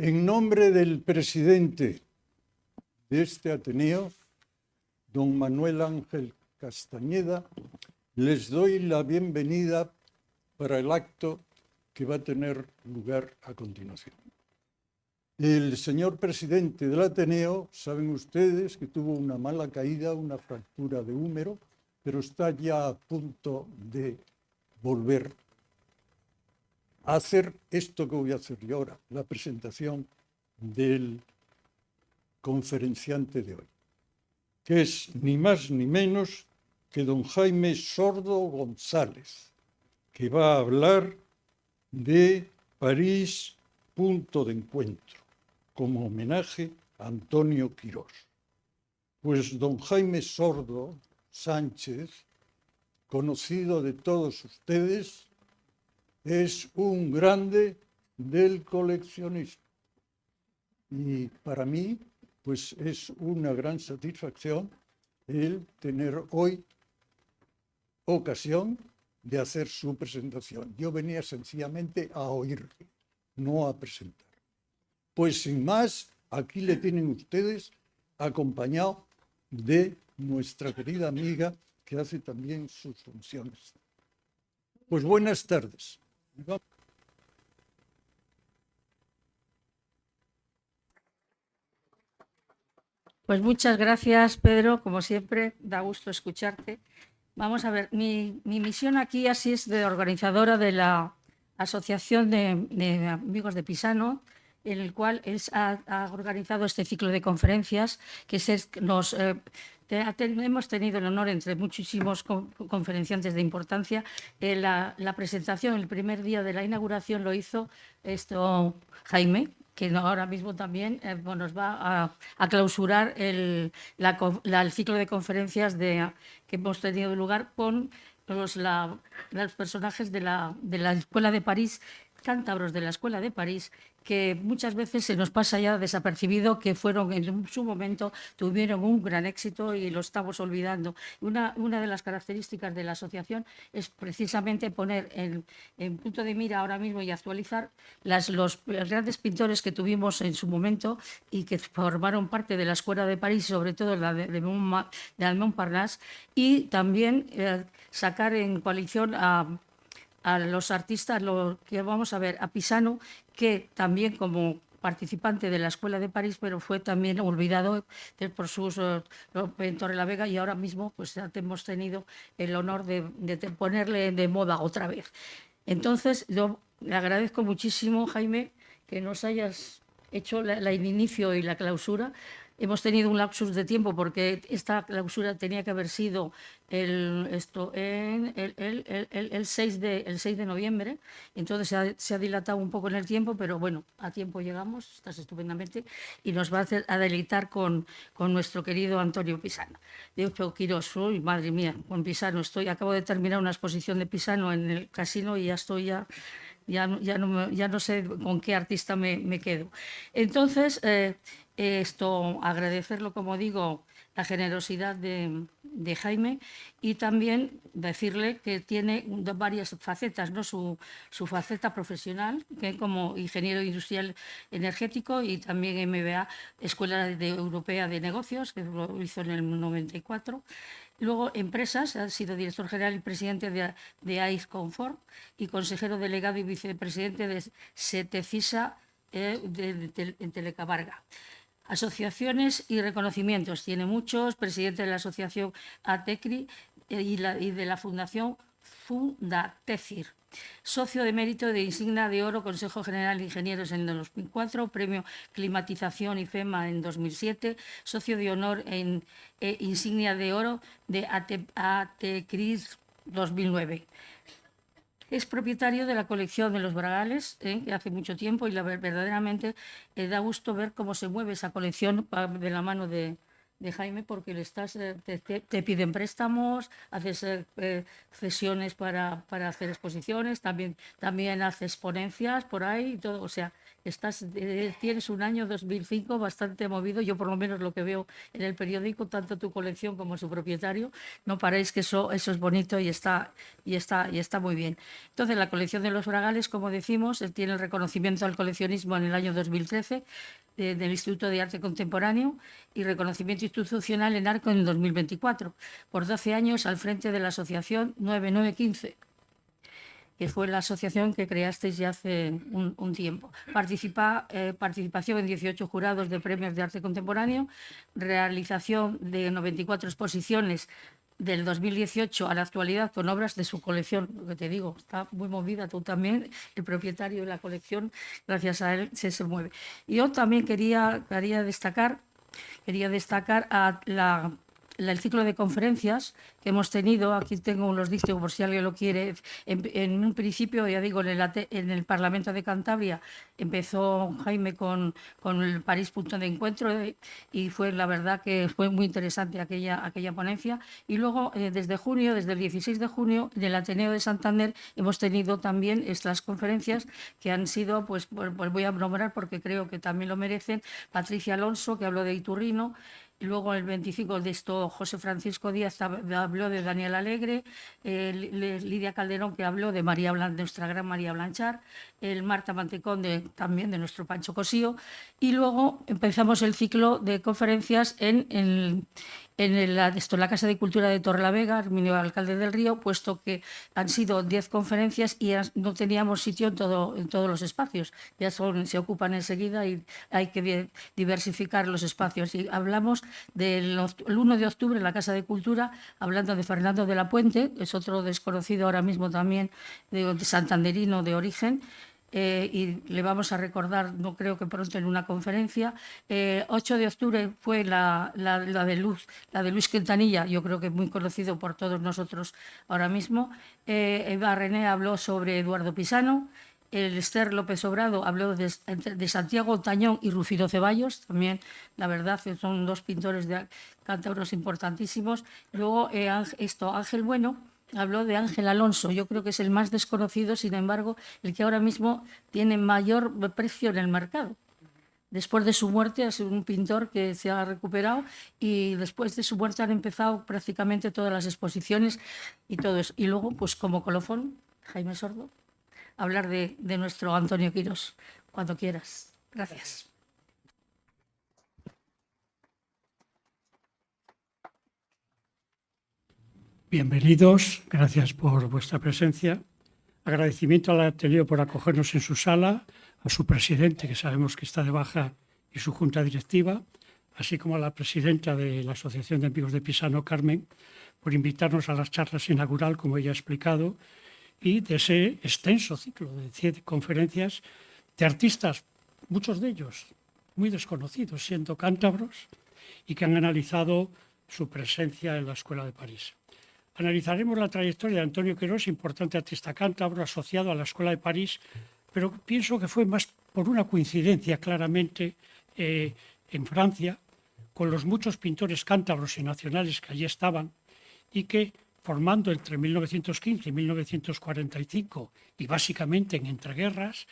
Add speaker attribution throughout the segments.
Speaker 1: En nombre del presidente de este Ateneo, don Manuel Ángel Castañeda, les doy la bienvenida para el acto que va a tener lugar a continuación. El señor presidente del Ateneo, saben ustedes que tuvo una mala caída, una fractura de húmero, pero está ya a punto de volver a hacer esto que voy a hacer yo ahora, la presentación del conferenciante de hoy, que es ni más ni menos que don Jaime Sordo González, que va a hablar de París, punto de encuentro, como homenaje a Antonio Quirós. Pues don Jaime Sordo Sánchez, conocido de todos ustedes, es un grande del coleccionismo. Y para mí, pues es una gran satisfacción el tener hoy ocasión de hacer su presentación. Yo venía sencillamente a oír, no a presentar. Pues sin más, aquí le tienen ustedes acompañado de nuestra querida amiga que hace también sus funciones. Pues buenas tardes.
Speaker 2: Pues muchas gracias, Pedro. Como siempre, da gusto escucharte. Vamos a ver, mi misión aquí así es de organizadora de la Asociación de Amigos de Pisano, en el cual ha organizado este ciclo de conferencias que hemos tenido el honor, entre muchísimos conferenciantes de importancia, la presentación, el primer día de la inauguración lo hizo Jaime, que ahora mismo también nos va a clausurar el ciclo de conferencias que hemos tenido lugar con los personajes de la Escuela de París, cántabros de la Escuela de París, que muchas veces se nos pasa ya desapercibido, que fueron en su momento, tuvieron un gran éxito y lo estamos olvidando. Una de las características de la asociación es precisamente poner en punto de mira ahora mismo y actualizar los grandes pintores que tuvimos en su momento y que formaron parte de la Escuela de París, sobre todo la de Montparnasse, y también sacar en coalición a los artistas, que vamos a ver, a Pisano, que también como participante de la Escuela de París, pero fue también olvidado por sus en Torrelavega, y ahora mismo pues hemos tenido el honor de ponerle de moda otra vez. Entonces, yo le agradezco muchísimo, Jaime, que nos hayas hecho el inicio y la clausura. Hemos tenido un lapsus de tiempo porque esta clausura tenía que haber sido el 6 de noviembre, entonces se ha dilatado un poco en el tiempo, pero bueno, a tiempo llegamos, estás estupendamente, y nos va a deleitar con nuestro querido Antonio Pisano. De hecho, Quirós, uy, madre mía, con Pisano acabo de terminar una exposición de Pisano en el Casino y ya no sé con qué artista me quedo. Entonces, agradecerlo, como digo, la generosidad de Jaime, y también decirle que tiene varias facetas, ¿no? Su faceta profesional, que como ingeniero industrial energético, y también MBA, Escuela Europea de Negocios, que lo hizo en el 94. Luego, empresas, ha sido director general y presidente de AIS Confort y consejero delegado y vicepresidente de Setecisa en Telecabarga. Asociaciones y reconocimientos, tiene muchos, presidente de la asociación ATECRI y de la fundación Fundatecir. Socio de mérito de Insignia de Oro, Consejo General de Ingenieros en 2004, Premio Climatización IFEMA en 2007, socio de honor en Insignia de Oro de ATECRIS 2009. Es propietario de la colección de los Bragales, que hace mucho tiempo, y verdaderamente da gusto ver cómo se mueve esa colección de la mano de Jaime, porque te piden préstamos, haces sesiones para hacer exposiciones, también haces ponencias por ahí y todo, o sea, tienes un año 2005 bastante movido, yo por lo menos lo que veo en el periódico, tanto tu colección como su propietario, no paréis que eso es bonito y está muy bien. Entonces, la colección de los Bragales, como decimos, tiene el reconocimiento al coleccionismo en el año 2013 del Instituto de Arte Contemporáneo y reconocimiento institucional en Arco en 2024, por 12 años al frente de la asociación 9915, que fue la asociación que creasteis ya hace un tiempo. Participación en 18 jurados de premios de arte contemporáneo, realización de 94 exposiciones del 2018 a la actualidad con obras de su colección. Lo que te digo, está muy movida, tú también, el propietario de la colección, gracias a él se mueve. Yo también quería destacar el ciclo de conferencias que hemos tenido. Aquí tengo los dictos por si alguien lo quiere. En un principio, ya digo, en el Parlamento de Cantabria empezó Jaime con el París Punto de Encuentro y fue, la verdad, que fue muy interesante aquella ponencia. Y luego, desde el 16 de junio, en el Ateneo de Santander hemos tenido también estas conferencias que han sido, pues voy a nombrar porque creo que también lo merecen. Patricia Alonso, que habló de Iturrino. Y luego el 25 de esto, José Francisco Díaz habló de Daniel Alegre, Lidia Calderón, que habló de nuestra gran María Blanchard, el Marta Mantecón también de nuestro Pancho Cosío, y luego empezamos el ciclo de conferencias en la Casa de Cultura de Torrelavega, Herminio Alcalde del Río, puesto que han sido 10 conferencias y no teníamos sitio en todos los espacios. Ya se ocupan enseguida y hay que diversificar los espacios. Y hablamos el 1 de octubre en la Casa de Cultura, hablando de Fernando de la Puente, es otro desconocido ahora mismo también, de santanderino de origen. Y le vamos a recordar, no creo que pronto, en una conferencia. 8 de octubre fue la de Luis Quintanilla, yo creo que muy conocido por todos nosotros ahora mismo. Eva René habló sobre Eduardo Pisano. El Esther López Obrado habló de Santiago Tañón y Rufino Ceballos, también, la verdad, son dos pintores cántabros importantísimos. Luego Ángel Bueno habló de Ángel Alonso, yo creo que es el más desconocido, sin embargo, el que ahora mismo tiene mayor precio en el mercado. Después de su muerte ha sido un pintor que se ha recuperado y después de su muerte han empezado prácticamente todas las exposiciones y todo eso. Y luego, pues como colofón, Jaime Sordo, hablar de nuestro Antonio Quirós, cuando quieras. Gracias.
Speaker 3: Bienvenidos, gracias por vuestra presencia. Agradecimiento al Ateneo por acogernos en su sala, a su presidente, que sabemos que está de baja, y su junta directiva, así como a la presidenta de la Asociación de Amigos de Pisano, Carmen, por invitarnos a las charlas inaugural, como ella ha explicado, y de ese extenso ciclo de 10 conferencias de artistas, muchos de ellos muy desconocidos, siendo cántabros, y que han analizado su presencia en la Escuela de París. Analizaremos la trayectoria de Antonio Quirós, importante artista cántabro asociado a la Escuela de París, pero pienso que fue más por una coincidencia claramente en Francia, con los muchos pintores cántabros y nacionales que allí estaban y que, formando entre 1915 y 1945, y básicamente en entreguerras,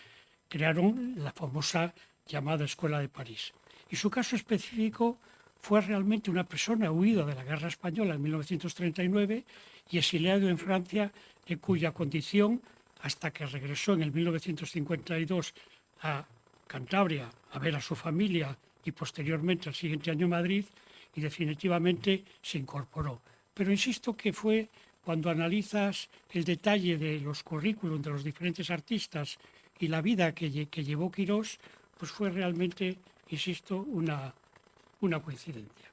Speaker 3: crearon la famosa llamada Escuela de París. Y su caso específico fue realmente una persona huida de la Guerra Española en 1939 y exiliado en Francia, en cuya condición, hasta que regresó en el 1952 a Cantabria a ver a su familia y posteriormente, el siguiente año, Madrid, y definitivamente se incorporó. Pero insisto que fue cuando analizas el detalle de los currículums de los diferentes artistas y la vida que llevó Quirós, pues fue realmente, insisto, una coincidencia.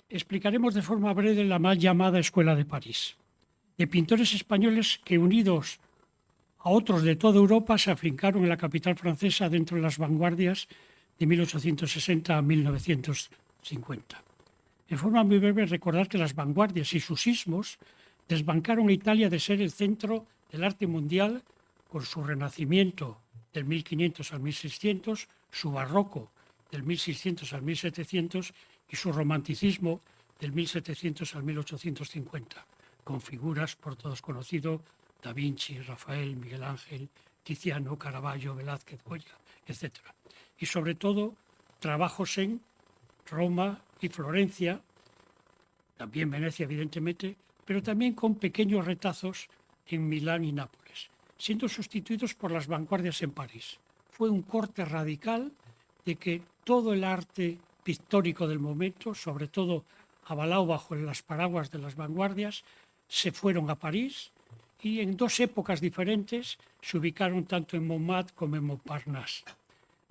Speaker 3: Explicaremos de forma breve la mal llamada Escuela de París, de pintores españoles que, unidos a otros de toda Europa, se afincaron en la capital francesa dentro de las vanguardias de 1860 a 1950. En forma muy breve, recordar que las vanguardias y sus sismos desbancaron a Italia de ser el centro del arte mundial, con su Renacimiento del 1500 al 1600, su Barroco del 1600 al 1700 y su Romanticismo del 1700 al 1850, con figuras por todos conocidos: Da Vinci, Rafael, Miguel Ángel, Tiziano, Caravaggio, Velázquez, Goya, etc. Y sobre todo trabajos en Roma y Florencia, también Venecia evidentemente, pero también con pequeños retazos en Milán y Nápoles, siendo sustituidos por las vanguardias en París. Fue un corte radical de que todo el arte pictórico del momento, sobre todo avalado bajo las paraguas de las vanguardias, se fueron a París y en dos épocas diferentes se ubicaron tanto en Montmartre como en Montparnasse,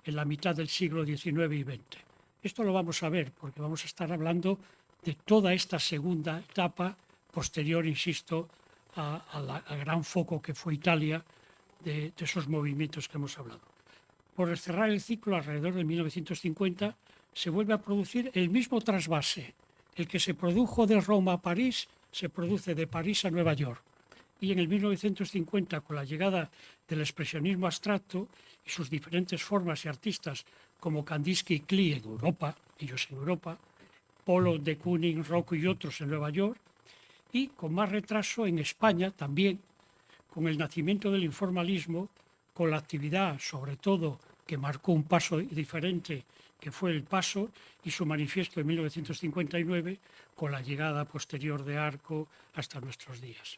Speaker 3: en la mitad del siglo XIX y XX. Esto lo vamos a ver porque vamos a estar hablando de toda esta segunda etapa posterior, insisto, al gran foco que fue Italia de esos movimientos que hemos hablado. Por cerrar el ciclo, alrededor de 1950, se vuelve a producir el mismo trasvase. El que se produjo de Roma a París, se produce de París a Nueva York. Y en el 1950, con la llegada del expresionismo abstracto y sus diferentes formas y artistas como Kandinsky y Klee en Europa, ellos en Europa, Polo, de Kooning, Rocco y otros en Nueva York, y con más retraso en España también, con el nacimiento del informalismo, con la actividad, sobre todo, que marcó un paso diferente, que fue el Paso, y su manifiesto en 1959, con la llegada posterior de Arco hasta nuestros días.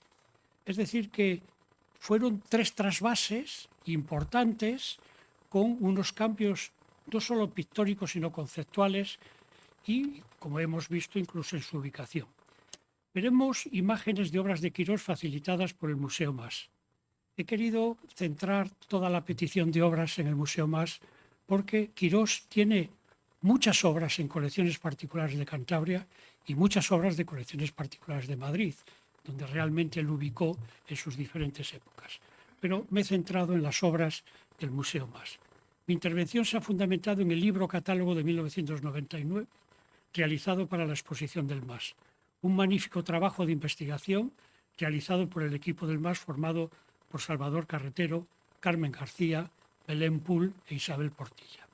Speaker 3: Es decir, que fueron tres trasvases importantes con unos cambios no solo pictóricos, sino conceptuales y, como hemos visto, incluso en su ubicación. Veremos imágenes de obras de Quirós facilitadas por el Museo Mas. He querido centrar toda la petición de obras en el Museo Mas porque Quirós tiene muchas obras en colecciones particulares de Cantabria y muchas obras de colecciones particulares de Madrid, donde realmente lo ubicó en sus diferentes épocas. Pero me he centrado en las obras del Museo Mas. Mi intervención se ha fundamentado en el libro catálogo de 1999, realizado para la exposición del Mas. Un magnífico trabajo de investigación realizado por el equipo del Mas formado por Salvador Carretero, Carmen García, Belén Poul e Isabel Portilla.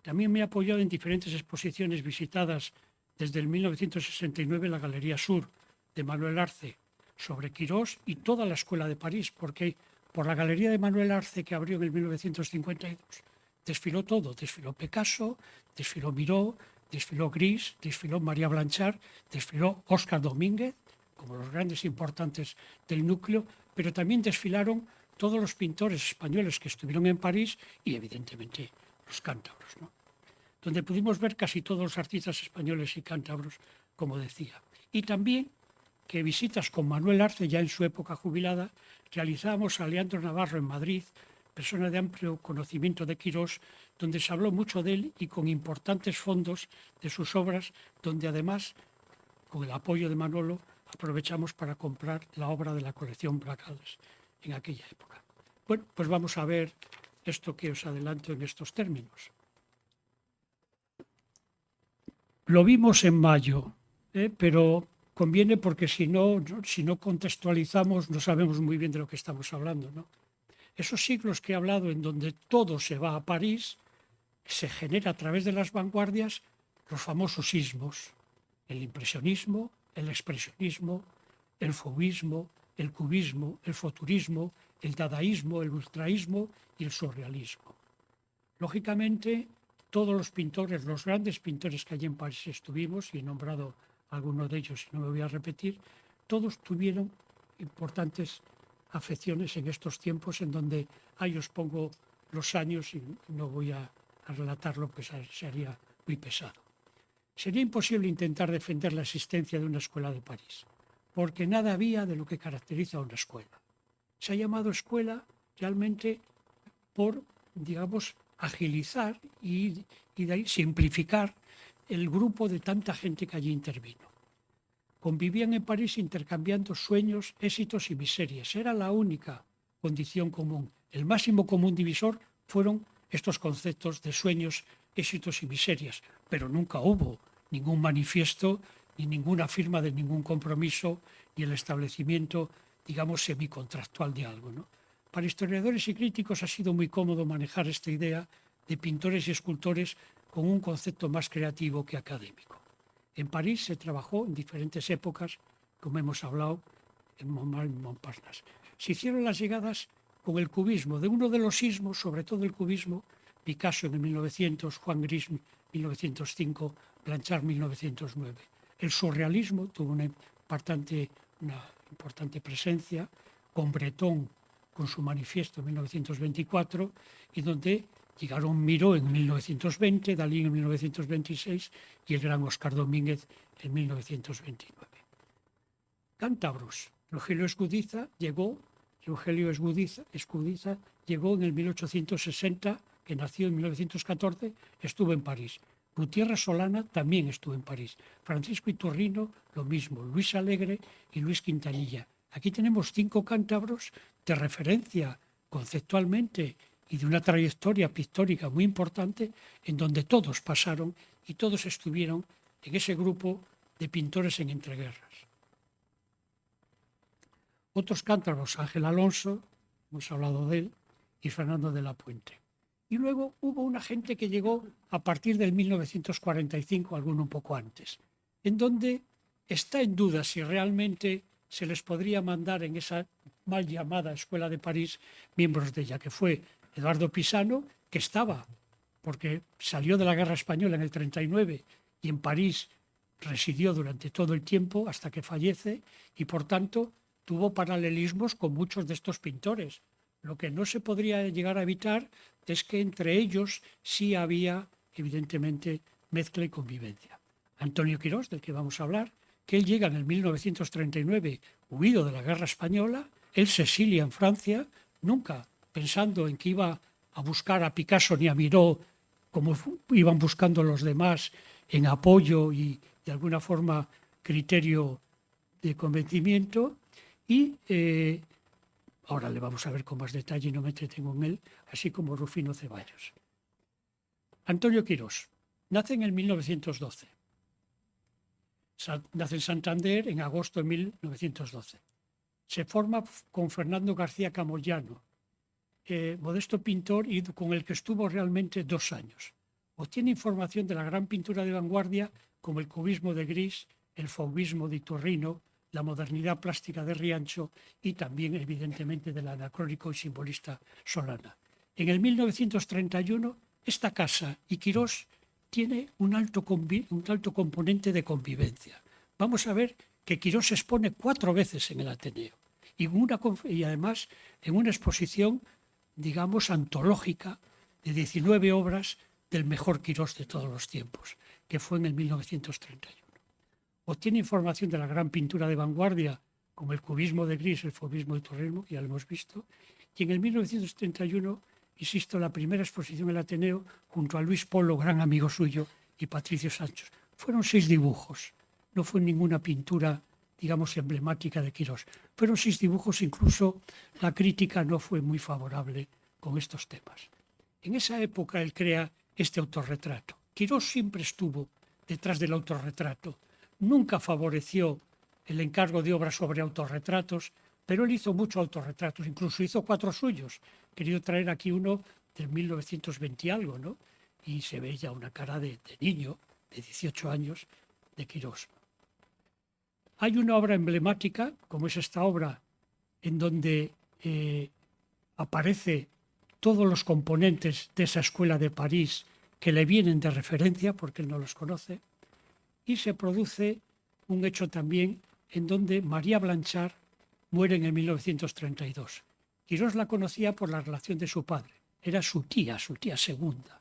Speaker 3: También me he apoyado en diferentes exposiciones visitadas desde el 1969 en la Galería Sur de Manuel Arce sobre Quirós y toda la Escuela de París, porque por la Galería de Manuel Arce que abrió en el 1952 desfiló todo, desfiló Picasso, desfiló Miró, desfiló Gris, desfiló María Blanchard, desfiló Óscar Domínguez, como los grandes importantes del núcleo, pero también desfilaron todos los pintores españoles que estuvieron en París y evidentemente los cántabros, ¿no? Donde pudimos ver casi todos los artistas españoles y cántabros, como decía. Y también que visitas con Manuel Arce, ya en su época jubilada, realizábamos a Leandro Navarro en Madrid, persona de amplio conocimiento de Quirós, donde se habló mucho de él y con importantes fondos de sus obras, donde además, con el apoyo de Manolo, aprovechamos para comprar la obra de la colección Bracales en aquella época. Bueno, pues vamos a ver esto que os adelanto en estos términos. Lo vimos en mayo, pero conviene porque si no contextualizamos no sabemos muy bien de lo que estamos hablando, ¿no? Esos siglos que he hablado en donde todo se va a París, se genera a través de las vanguardias los famosos ismos, el impresionismo, el expresionismo, el fauvismo, el cubismo, el futurismo, el dadaísmo, el ultraísmo y el surrealismo. Lógicamente, todos los pintores, los grandes pintores que allí en París estuvimos, y he nombrado algunos de ellos y no me voy a repetir, todos tuvieron importantes afecciones en estos tiempos en donde ahí os pongo los años y no voy a relatarlo, pues sería muy pesado. Sería imposible intentar defender la existencia de una escuela de París, porque nada había de lo que caracteriza a una escuela. Se ha llamado escuela realmente por, digamos, agilizar y de ahí simplificar el grupo de tanta gente que allí intervino. Convivían en París intercambiando sueños, éxitos y miserias. Era la única condición común. El máximo común divisor fueron estos conceptos de sueños, éxitos y miserias, pero nunca hubo ningún manifiesto ni ninguna firma de ningún compromiso ni el establecimiento, digamos, semicontractual de algo, ¿no? Para historiadores y críticos ha sido muy cómodo manejar esta idea de pintores y escultores con un concepto más creativo que académico. En París se trabajó en diferentes épocas, como hemos hablado, en Montmartre y Montparnasse. Se hicieron las llegadas con el cubismo, de uno de los sismos, sobre todo el cubismo, Picasso en el 1900, Juan Gris 1905, Blanchard 1909. El surrealismo tuvo una importante presencia, con Breton con su manifiesto en 1924, y donde llegaron Miró en 1920, Dalí en 1926 y el gran Óscar Domínguez en 1929. Cántabros. Rogelio Escudiza llegó en el 1860, que nació en 1914, estuvo en París. Gutiérrez Solana también estuvo en París. Francisco Iturrino, lo mismo. Luis Alegre y Luis Quintanilla. Aquí tenemos 5 cántabros de referencia conceptualmente y de una trayectoria pictórica muy importante, en donde todos pasaron y todos estuvieron en ese grupo de pintores en entreguerras. Otros cántabros, Ángel Alonso, hemos hablado de él, y Fernando de la Puente. Y luego hubo una gente que llegó a partir del 1945, alguno un poco antes, en donde está en duda si realmente se les podría mandar en esa mal llamada Escuela de París miembros de ella, que fue Eduardo Pisano, que estaba, porque salió de la Guerra Española en el 39 y en París residió durante todo el tiempo hasta que fallece, y por tanto tuvo paralelismos con muchos de estos pintores. Lo que no se podría llegar a evitar es que entre ellos sí había, evidentemente, mezcla y convivencia. Antonio Quirós, del que vamos a hablar, que él llega en el 1939, huido de la Guerra Española, él se exilia en Francia, nunca pensando en que iba a buscar a Picasso ni a Miró, como iban buscando los demás, en apoyo y, de alguna forma, criterio de convencimiento. Y ahora le vamos a ver con más detalle y no me entretengo en él, así como Rufino Ceballos. Antonio Quirós nace en el 1912. Nace en Santander en agosto de 1912. Se forma con Fernando García Camoyano, modesto pintor y con el que estuvo realmente 2 años. Obtiene información de la gran pintura de vanguardia como el cubismo de Gris, el fauvismo de Iturrino, la modernidad plástica de Riancho y también, evidentemente, del anacrónico y simbolista Solana. En el 1931, esta casa y Quirós tiene un alto componente de convivencia. Vamos a ver que Quirós se expone 4 veces en el Ateneo y además en una exposición, digamos, antológica de 19 obras del mejor Quirós de todos los tiempos, que fue en el 1931. Obtiene información de la gran pintura de vanguardia, como el cubismo de Gris, el fauvismo de Iturrino, que ya lo hemos visto, y en el 1931, insisto, la primera exposición en el Ateneo junto a Luis Polo, gran amigo suyo, y Patricio Sánchez. Fueron 6 dibujos, no fue ninguna pintura, digamos, emblemática de Quirós. Fueron 6 dibujos, incluso la crítica no fue muy favorable con estos temas. En esa época él crea este autorretrato. Quirós siempre estuvo detrás del autorretrato. Nunca favoreció el encargo de obras sobre autorretratos, pero él hizo muchos autorretratos, incluso hizo 4 suyos. He querido traer aquí uno del 1920 y algo, ¿no? Y se ve ya una cara de niño, de 18 años, de Quirós. Hay una obra emblemática, como es esta obra, en donde aparece todos los componentes de esa escuela de París que le vienen de referencia, porque él no los conoce, y se produce un hecho también en donde María Blanchard muere en el 1932. Quirós la conocía por la relación de su padre, era su tía segunda.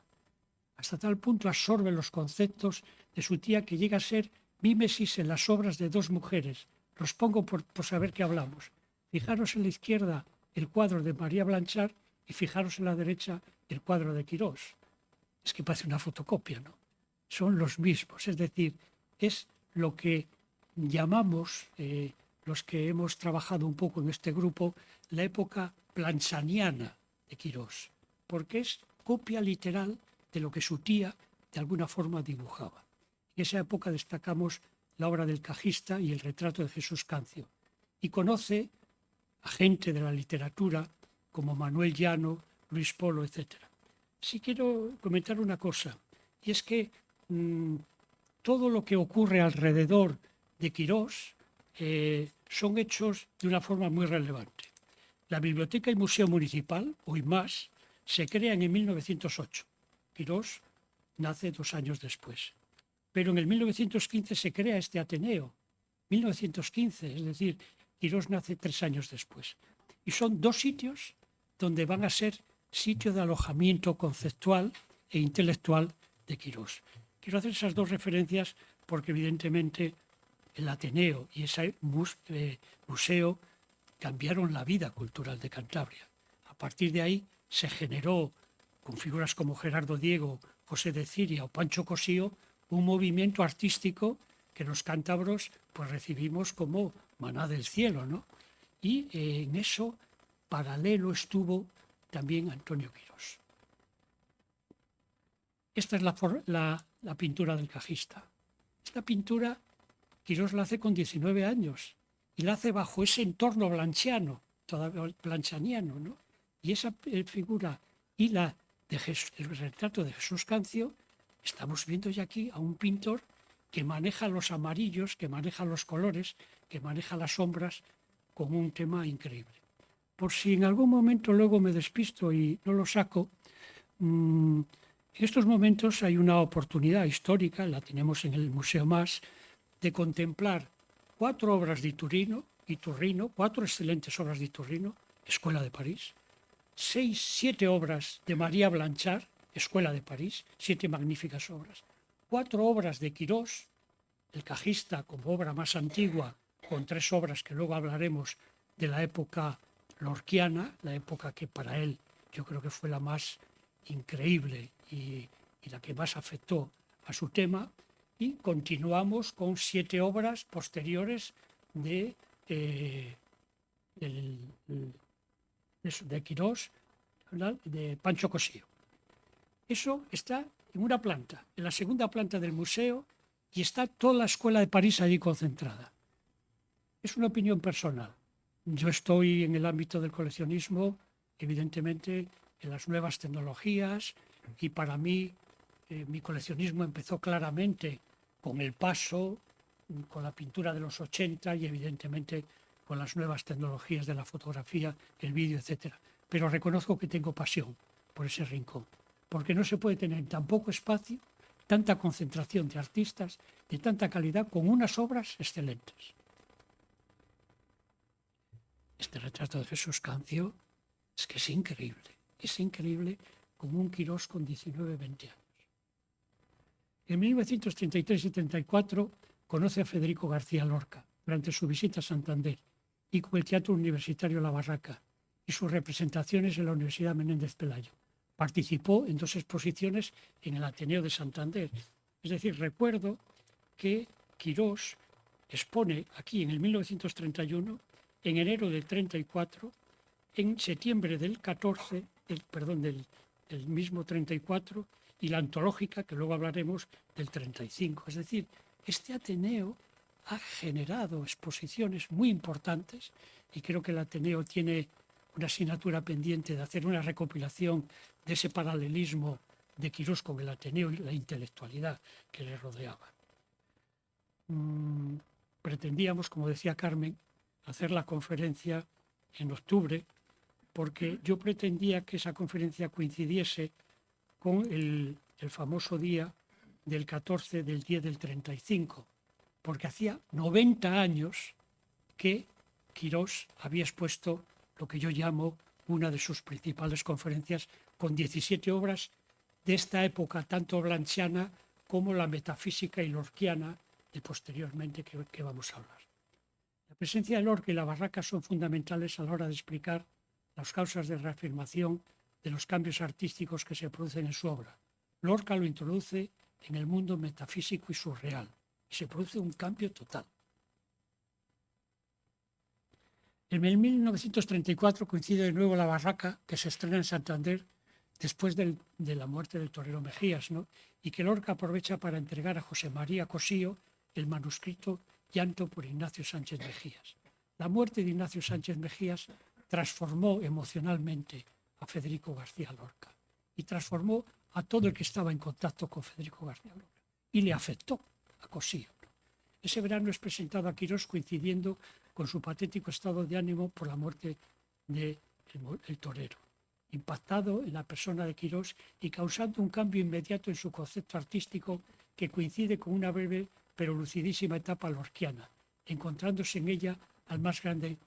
Speaker 3: Hasta tal punto absorbe los conceptos de su tía que llega a ser mímesis en las obras de 2 mujeres. Los pongo por saber qué hablamos. Fijaros en la izquierda el cuadro de María Blanchard y fijaros en la derecha el cuadro de Quirós. Es que parece una fotocopia, ¿no? Son los mismos, es decir, es lo que llamamos, los que hemos trabajado un poco en este grupo, la época blanchaniana de Quirós, porque es copia literal de lo que su tía de alguna forma dibujaba. En esa época destacamos la obra del Cajista y el retrato de Jesús Cancio, y conoce a gente de la literatura como Manuel Llano, Luis Polo, etc. Sí quiero comentar una cosa, y es que todo lo que ocurre alrededor de Quirós son hechos de una forma muy relevante. La Biblioteca y Museo Municipal, hoy más, se crean en 1908. Quirós nace 2 años después. Pero en el 1915 se crea este Ateneo. 1915, es decir, Quirós nace 3 años después. Y son 2 sitios donde van a ser sitio de alojamiento conceptual e intelectual de Quirós. Quiero hacer esas 2 referencias porque evidentemente el Ateneo y ese museo cambiaron la vida cultural de Cantabria. A partir de ahí se generó, con figuras como Gerardo Diego, José de Ciria o Pancho Cosío, un movimiento artístico que los cántabros pues recibimos como maná del cielo, ¿no? Y en eso paralelo estuvo también Antonio Quirós. Esta es la pintura del cajista. Esta pintura Quirós la hace con 19 años y la hace bajo ese entorno blanchiano, todavía blanchaniano, ¿no? Y esa figura y la de el retrato de Jesús Cancio, estamos viendo ya aquí a un pintor que maneja los amarillos, que maneja los colores, que maneja las sombras con un tema increíble. Por si en algún momento luego me despisto y no lo saco, en estos momentos hay una oportunidad histórica, la tenemos en el Museo Más, de contemplar 4 obras de Iturrino, 4 excelentes obras de Iturrino, Escuela de París, 7 obras de María Blanchard, Escuela de París, 7 magníficas obras, 4 obras de Quirós, el cajista como obra más antigua, con 3 obras que luego hablaremos de la época lorquiana, la época que para él yo creo que fue la más increíble y la que más afectó a su tema, y continuamos con 7 obras posteriores de Quirós, de Pancho Cosío. Eso está en una planta, en la segunda planta del museo, y está toda la Escuela de París allí concentrada. Es una opinión personal. Yo estoy en el ámbito del coleccionismo, evidentemente, en las nuevas tecnologías, y para mí mi coleccionismo empezó claramente con el paso, con la pintura de los 80 y evidentemente con las nuevas tecnologías de la fotografía, el vídeo, etc. Pero reconozco que tengo pasión por ese rincón, porque no se puede tener en tan poco espacio tanta concentración de artistas de tanta calidad con unas obras excelentes. Este retrato de Jesús Cancio es que es increíble como un Quirós con 19, 20 años. En 1933 y 34 conoce a Federico García Lorca durante su visita a Santander y con el Teatro Universitario La Barraca y sus representaciones en la Universidad Menéndez Pelayo. Participó en 2 exposiciones en el Ateneo de Santander. Es decir, recuerdo que Quirós expone aquí en el 1931, en enero del 34, en septiembre del 14, del mismo 34, y la antológica, que luego hablaremos, del 35. Es decir, este Ateneo ha generado exposiciones muy importantes y creo que el Ateneo tiene una asignatura pendiente de hacer una recopilación de ese paralelismo de Quirós con el Ateneo y la intelectualidad que le rodeaba. Pretendíamos, como decía Carmen, hacer la conferencia en octubre, porque yo pretendía que esa conferencia coincidiese con el famoso día del 14 del 10 del 35, porque hacía 90 años que Quirós había expuesto lo que yo llamo una de sus principales conferencias, con 17 obras de esta época, tanto blanchiana como la metafísica y lorquiana de posteriormente que vamos a hablar. La presencia de Lorca y la Barraca son fundamentales a la hora de explicar las causas de reafirmación de los cambios artísticos que se producen en su obra. Lorca lo introduce en el mundo metafísico y surreal, y se produce un cambio total. En el 1934 coincide de nuevo La Barraca, que se estrena en Santander después de la muerte del torero Mejías, ¿no? Y que Lorca aprovecha para entregar a José María Cosío el manuscrito Llanto por Ignacio Sánchez Mejías. La muerte de Ignacio Sánchez Mejías transformó emocionalmente a Federico García Lorca y transformó a todo el que estaba en contacto con Federico García Lorca y le afectó a Cosío. Ese verano es presentado a Quirós coincidiendo con su patético estado de ánimo por la muerte del torero, impactado en la persona de Quirós y causando un cambio inmediato en su concepto artístico que coincide con una breve pero lucidísima etapa lorquiana, encontrándose en ella al más grande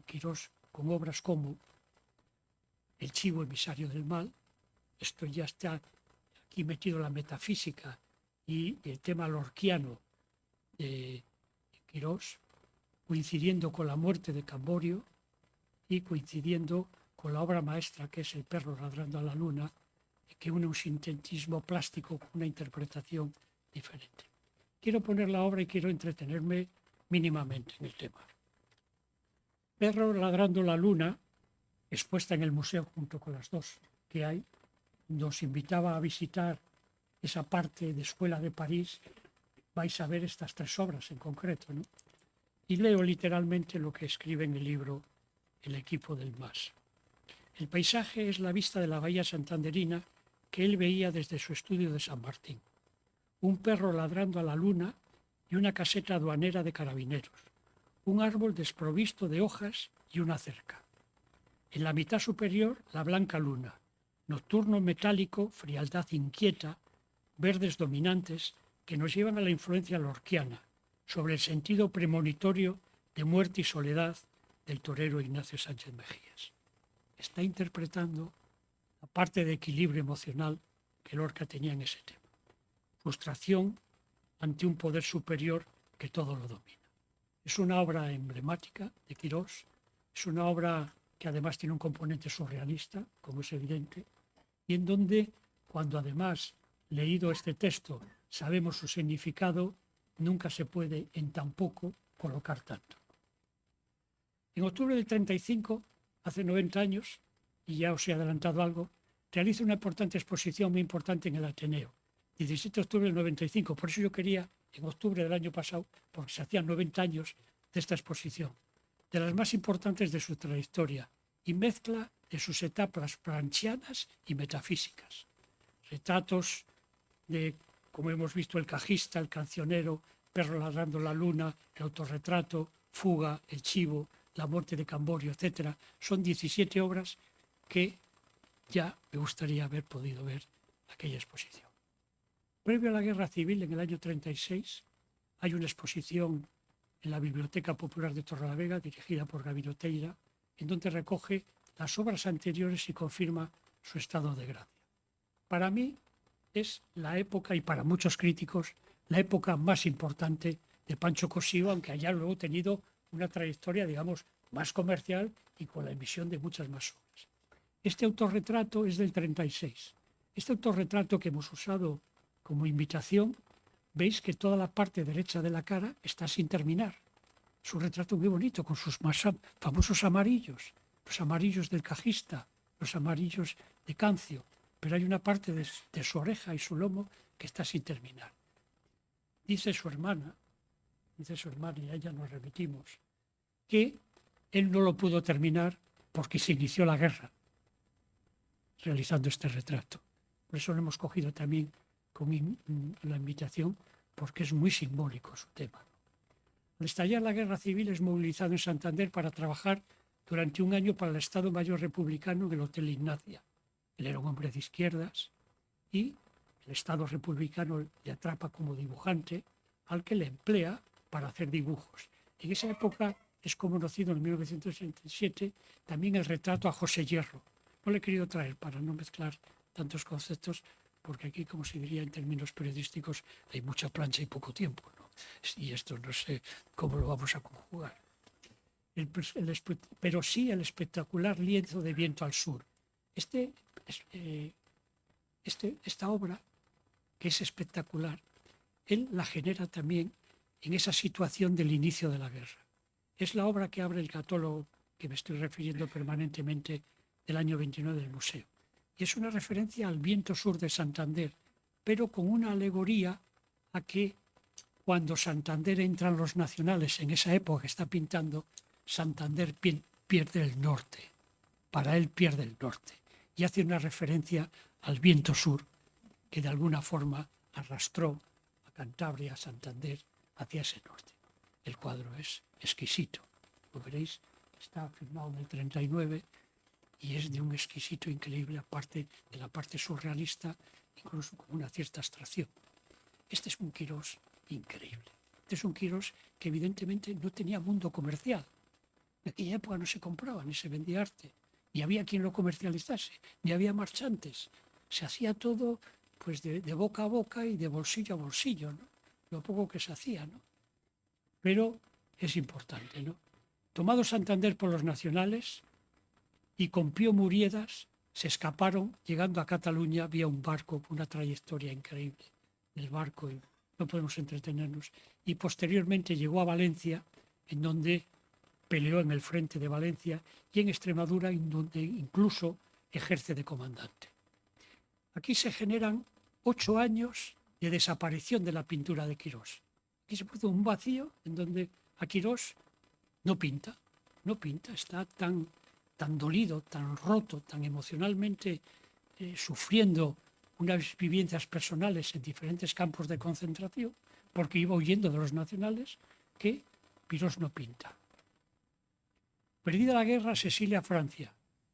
Speaker 3: Quirós con obras como El chivo emisario del mal. Esto ya está aquí metido la metafísica y el tema lorquiano de Quirós, coincidiendo con la muerte de Camborio y coincidiendo con la obra maestra que es El perro ladrando a la luna, que une un sintetismo plástico con una interpretación diferente. Quiero poner la obra y quiero entretenerme mínimamente en el tema. Perro ladrando la luna, expuesta en el museo junto con las dos que hay, nos invitaba a visitar esa parte de Escuela de París. Vais a ver estas tres obras en concreto, ¿no? Y leo literalmente lo que escribe en el libro El equipo del MAS. El paisaje es la vista de la bahía santanderina que él veía desde su estudio de San Martín. Un perro ladrando a la luna y una caseta aduanera de carabineros. Un árbol desprovisto de hojas y una cerca. En la mitad superior, la blanca luna. Nocturno metálico, frialdad inquieta, verdes dominantes que nos llevan a la influencia lorquiana sobre el sentido premonitorio de muerte y soledad del torero Ignacio Sánchez Mejías. Está interpretando la parte de equilibrio emocional que Lorca tenía en ese tema. Frustración ante un poder superior que todo lo domina. Es una obra emblemática de Quirós, es una obra que además tiene un componente surrealista, como es evidente, y en donde, cuando además, leído este texto, sabemos su significado, nunca se puede en tan poco colocar tanto. En octubre del 35, hace 90 años, y ya os he adelantado algo, realiza una importante exposición muy importante en el Ateneo, 17 de octubre del 95. Por eso yo quería, en octubre del año pasado, porque se hacían 90 años de esta exposición, de las más importantes de su trayectoria, y mezcla de sus etapas planchianas y metafísicas. Retratos de, como hemos visto, el cajista, el cancionero, Perro ladrando la luna, el autorretrato, Fuga, El chivo, La muerte de Camborio, etc. Son 17 obras que ya me gustaría haber podido ver aquella exposición. Previo a la Guerra Civil, en el año 36, hay una exposición en la Biblioteca Popular de Torrelavega, dirigida por Gabino Teira, en donde recoge las obras anteriores y confirma su estado de gracia. Para mí es la época, y para muchos críticos, la época más importante de Pancho Cosío, aunque haya luego tenido una trayectoria, digamos, más comercial y con la emisión de muchas más obras. Este autorretrato es del 36. Este autorretrato que hemos usado como invitación, veis que toda la parte derecha de la cara está sin terminar. Es un retrato muy bonito, con sus más famosos amarillos, los amarillos del cajista, los amarillos de Cancio, pero hay una parte de su oreja y su lomo que está sin terminar. Dice su hermana, y a ella nos remitimos, que él no lo pudo terminar porque se inició la guerra realizando este retrato. Por eso lo hemos cogido también con la invitación, porque es muy simbólico su tema. Al estallar la guerra civil es movilizado en Santander para trabajar durante un año para el Estado Mayor Republicano en el Hotel Ignacia. Él era un hombre de izquierdas y el Estado Republicano le atrapa como dibujante, al que le emplea para hacer dibujos. En esa época es conocido, en 1967, también el retrato a José Hierro. No le he querido traer para no mezclar tantos conceptos, porque aquí, como se diría en términos periodísticos, hay mucha plancha y poco tiempo, ¿no? Y esto no sé cómo lo vamos a conjugar. Pero sí el espectacular lienzo de Viento al Sur. Esta obra, que es espectacular, él la genera también en esa situación del inicio de la guerra. Es la obra que abre el catálogo que me estoy refiriendo permanentemente del año 29 del museo. Y es una referencia al viento sur de Santander, pero con una alegoría a que cuando Santander entran los nacionales en esa época que está pintando, Santander pierde el norte. Para él pierde el norte. Y hace una referencia al viento sur que de alguna forma arrastró a Cantabria, a Santander, hacia ese norte. El cuadro es exquisito. Lo veréis está firmado en el 39 y es de un exquisito increíble, aparte de la parte surrealista, incluso con una cierta abstracción. Este es un Quirós increíble. Este es un Quirós que evidentemente no tenía mundo comercial. En aquella época no se compraba ni se vendía arte, ni había quien lo comercializase, ni había marchantes. Se hacía todo pues de boca a boca y de bolsillo a bolsillo, ¿no? Lo poco que se hacía, ¿no? Pero es importante, ¿no? Tomado Santander por los nacionales y con Pío Muriedas se escaparon, llegando a Cataluña vía un barco con una trayectoria increíble del barco, y no podemos entretenernos. Y posteriormente llegó a Valencia, en donde peleó en el frente de Valencia, y en Extremadura, en donde incluso ejerce de comandante. Aquí se generan 8 años de desaparición de la pintura de Quirós. Aquí se produce un vacío en donde a Quirós no pinta, está tan dolido, tan roto, tan emocionalmente sufriendo unas vivencias personales en diferentes campos de concentración, porque iba huyendo de los nacionales, que Quirós no pinta. Perdida la guerra, se exilia a Francia,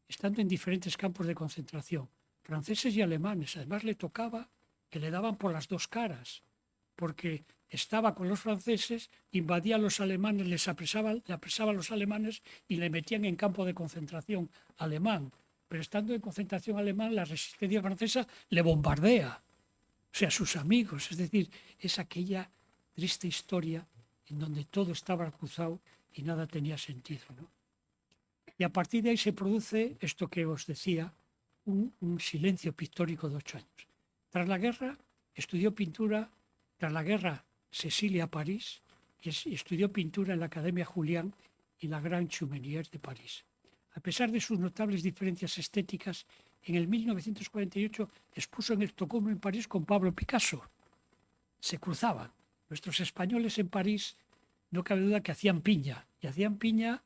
Speaker 3: estando en diferentes campos de concentración, franceses y alemanes. Además le tocaba que le daban por las dos caras, porque estaba con los franceses, invadía a los alemanes, le apresaba a los alemanes y le metían en campo de concentración alemán. Pero estando en concentración alemán, la resistencia francesa le bombardea, o sea, sus amigos. Es decir, es aquella triste historia en donde todo estaba acusado y nada tenía sentido, ¿no? Y a partir de ahí se produce esto que os decía, un silencio pictórico de 8 años. Tras la guerra estudió pintura, tras la guerra se exilia a París y estudió pintura en la Academia Julián y la Grande Chaumière de París. A pesar de sus notables diferencias estéticas, en el 1948 expuso en Estocolmo, en París, con Pablo Picasso. Se cruzaban. Nuestros españoles en París, no cabe duda que hacían piña, y hacían piña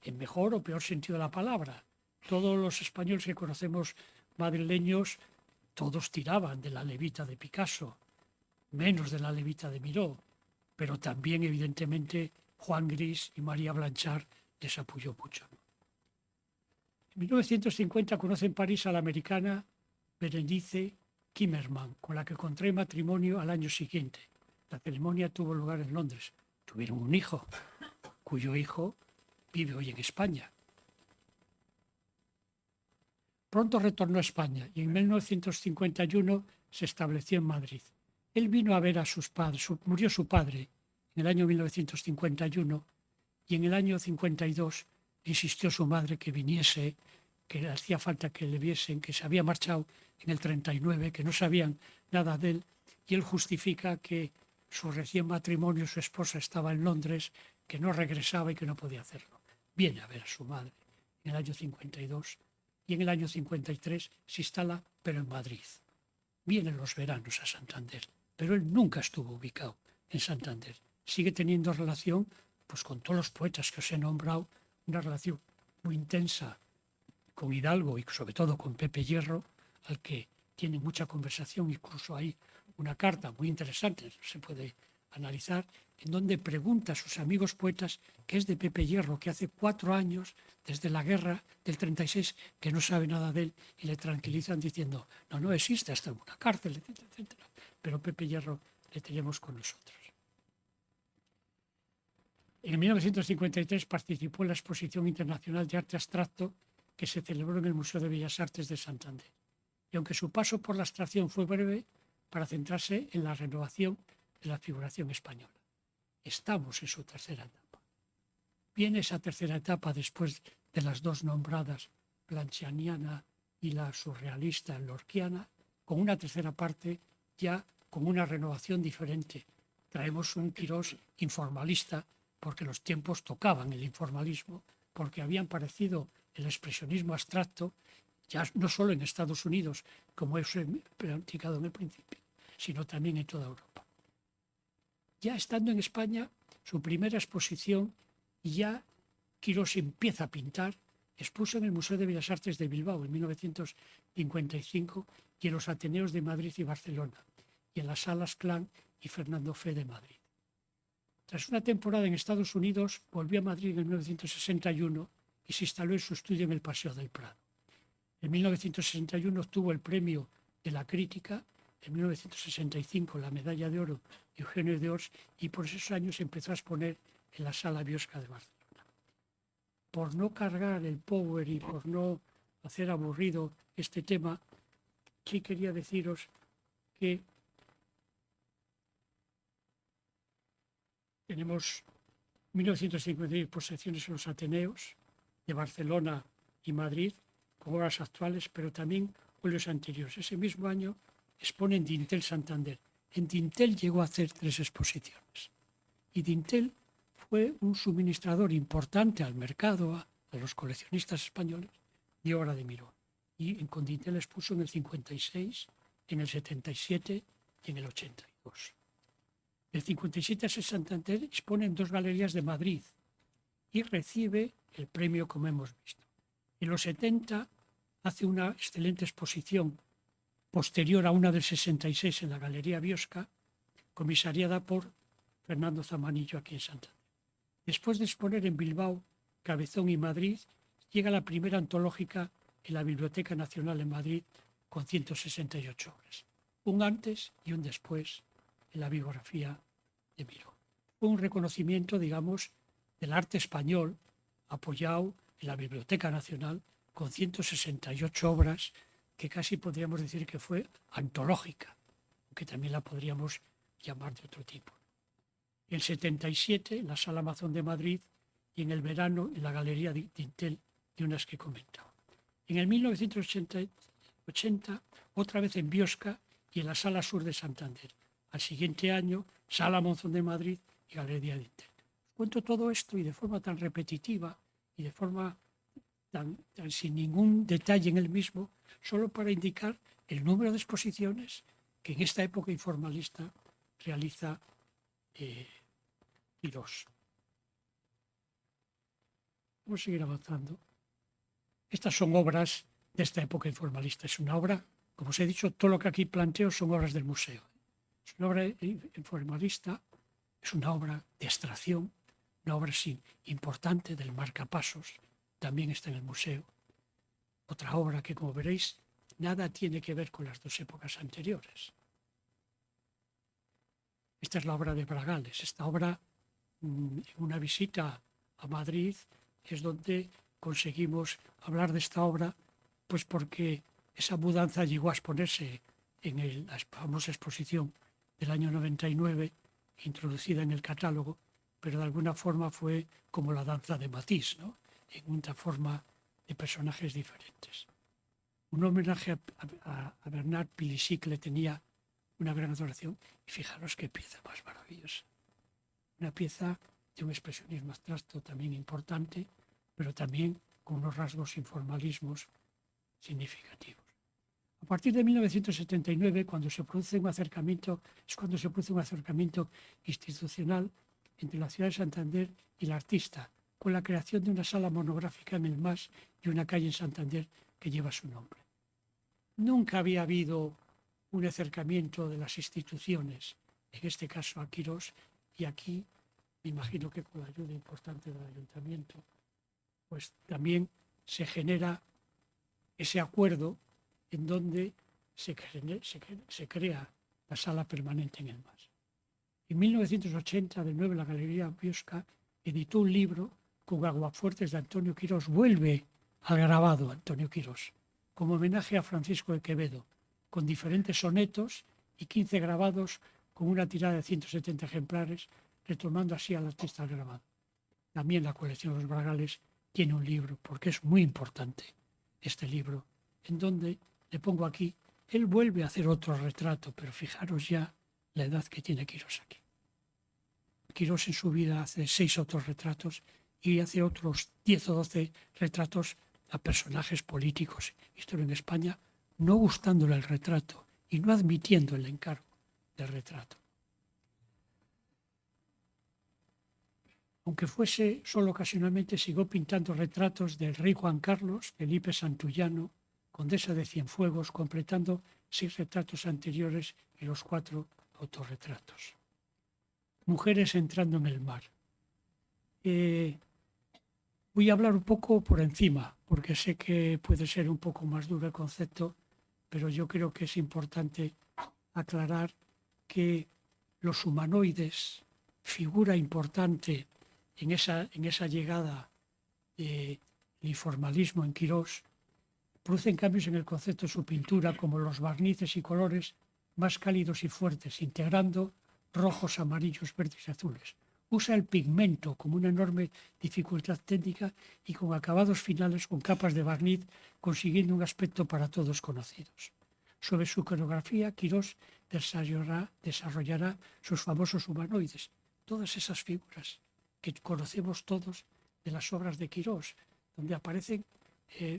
Speaker 3: en mejor o peor sentido de la palabra. Todos los españoles que conocemos madrileños, todos tiraban de la Levita de Picasso, menos de la Levita de Miró, pero también evidentemente Juan Gris y María Blanchard les apoyó mucho. En 1950 conoce en París a la americana Berenice Kimmerman, con la que contrae matrimonio al año siguiente. La ceremonia tuvo lugar en Londres. Tuvieron un hijo, cuyo hijo vive hoy en España. Pronto retornó a España y en 1951 se estableció en Madrid. Él vino a ver a sus padres, murió su padre en el año 1951 y en el año 52 insistió su madre que viniese, que hacía falta que le viesen, que se había marchado en el 39, que no sabían nada de él, y él justifica que su recién matrimonio, su esposa estaba en Londres, que no regresaba y que no podía hacerlo. Viene a ver a su madre en el año 52 y en el año 53 se instala, pero en Madrid. Vienen los veranos a Santander, pero él nunca estuvo ubicado en Santander. Sigue teniendo relación pues, con todos los poetas que os he nombrado, una relación muy intensa con Hidalgo y sobre todo con Pepe Hierro, al que tiene mucha conversación. Incluso hay una carta muy interesante, se puede analizar, en donde pregunta a sus amigos poetas qué es de Pepe Hierro, que hace 4 años, desde la guerra del 36, que no sabe nada de él, y le tranquilizan diciendo, no existe, hasta en una cárcel, etcétera, etcétera. Pero Pepe Hierro le tenemos con nosotros. En 1953 participó en la Exposición Internacional de Arte Abstracto que se celebró en el Museo de Bellas Artes de Santander. Y aunque su paso por la abstracción fue breve, para centrarse en la renovación de la figuración española. Estamos en su tercera etapa. Viene esa tercera etapa después de las dos nombradas, blanchianiana y la surrealista lorquiana, con una tercera parte ya con una renovación diferente. Traemos un Quirós informalista porque los tiempos tocaban el informalismo, porque habían aparecido el expresionismo abstracto, ya no solo en Estados Unidos, como he platicado en el principio, sino también en toda Europa. Ya estando en España, su primera exposición, ya Quirós empieza a pintar, expuso en el Museo de Bellas Artes de Bilbao en 1955 y en los Ateneos de Madrid y Barcelona, y en las Salas Clan y Fernando Fe de Madrid. Tras una temporada en Estados Unidos, volvió a Madrid en 1961 y se instaló en su estudio en el Paseo del Prado. En 1961 obtuvo el premio de la crítica, en 1965 la medalla de oro de Eugenio d'Ors, y por esos años empezó a exponer en la Sala Biosca de Barcelona. Por no cargar el power y por no hacer aburrido este tema, sí quería deciros que tenemos 1956 exposiciones en los Ateneos de Barcelona y Madrid, con obras actuales, pero también óleos anteriores. Ese mismo año expone en Dintel Santander. En Dintel llegó a hacer 3 exposiciones. Y Dintel fue un suministrador importante al mercado, a los coleccionistas españoles, de obra de Miró. Y con Dintel expuso en el 56, en el 77 y en el 82. Del 57 a Santander expone en 2 galerías de Madrid y recibe el premio, como hemos visto. En los 70 hace una excelente exposición posterior a una del 66 en la Galería Biosca, comisariada por Fernando Zamanillo aquí en Santander. Después de exponer en Bilbao, Cabezón y Madrid, llega la primera antológica en la Biblioteca Nacional en Madrid con 168 obras. Un antes y un después en la biografía de Miró. Fue un reconocimiento, digamos, del arte español apoyado en la Biblioteca Nacional con 168 obras que casi podríamos decir que fue antológica, aunque también la podríamos llamar de otro tipo. En el 77 en la Sala Amazon de Madrid y en el verano en la Galería Dintel, de unas que comentaba. En el 1980 otra vez en Biosca y en la Sala Sur de Santander. Al siguiente año, Sala Monzón de Madrid y Galería Dintel. Cuento todo esto y de forma tan repetitiva y de forma tan sin ningún detalle en el mismo, solo para indicar el número de exposiciones que en esta época informalista realiza Quirós. Vamos a seguir avanzando. Estas son obras de esta época informalista. Es una obra, como os he dicho, todo lo que aquí planteo son obras del museo. Es una obra informalista, es una obra de extracción, una obra importante del marcapasos, también está en el museo. Otra obra que, como veréis, nada tiene que ver con las 2 épocas anteriores. Esta es la obra de Bragales. Esta obra, en una visita a Madrid, es donde conseguimos hablar de esta obra, pues porque esa mudanza llegó a exponerse en la famosa exposición del año 99, introducida en el catálogo, pero de alguna forma fue como la danza de Matisse, ¿no? En una forma de personajes diferentes. Un homenaje a Bernard Palissy, que le tenía una gran adoración, y fijaros qué pieza más maravillosa. Una pieza de un expresionismo abstracto también importante, pero también con unos rasgos informalismos significativos. A partir de 1979, cuando se produce un acercamiento institucional entre la ciudad de Santander y el artista, con la creación de una sala monográfica en el MAS y una calle en Santander que lleva su nombre. Nunca había habido un acercamiento de las instituciones, en este caso a Quirós, y aquí, me imagino que con la ayuda importante del ayuntamiento, pues también se genera ese acuerdo en donde se crea la sala permanente en el MAS. En 1980, de nuevo, la Galería Biosca editó un libro con aguafuertes de Antonio Quirós. Vuelve al grabado Antonio Quirós, como homenaje a Francisco de Quevedo, con diferentes sonetos y 15 grabados con una tirada de 170 ejemplares, retomando así al artista al grabado. También la colección Los Bragales tiene un libro, porque es muy importante este libro, en donde le pongo aquí, él vuelve a hacer otro retrato, pero fijaros ya la edad que tiene Quirós aquí. Quirós en su vida hace 6 autorretratos y hace otros 10 o 12 retratos a personajes políticos, historia en España, no gustándole el retrato y no admitiendo el encargo del retrato. Aunque fuese solo ocasionalmente, siguió pintando retratos del rey Juan Carlos, Felipe Santullano, condesa de Cienfuegos, completando 6 retratos anteriores y los 4 autorretratos. Mujeres entrando en el mar. Voy a hablar un poco por encima, porque sé que puede ser un poco más duro el concepto, pero yo creo que es importante aclarar que los humanoides, figura importante en esa llegada del informalismo en Quirós, producen cambios en el concepto de su pintura, como los barnices y colores más cálidos y fuertes, integrando rojos, amarillos, verdes y azules. Usa el pigmento como una enorme dificultad técnica y con acabados finales con capas de barniz, consiguiendo un aspecto para todos conocidos. Sobre su coreografía, Quirós desarrollará sus famosos humanoides, todas esas figuras que conocemos todos de las obras de Quirós, donde aparecen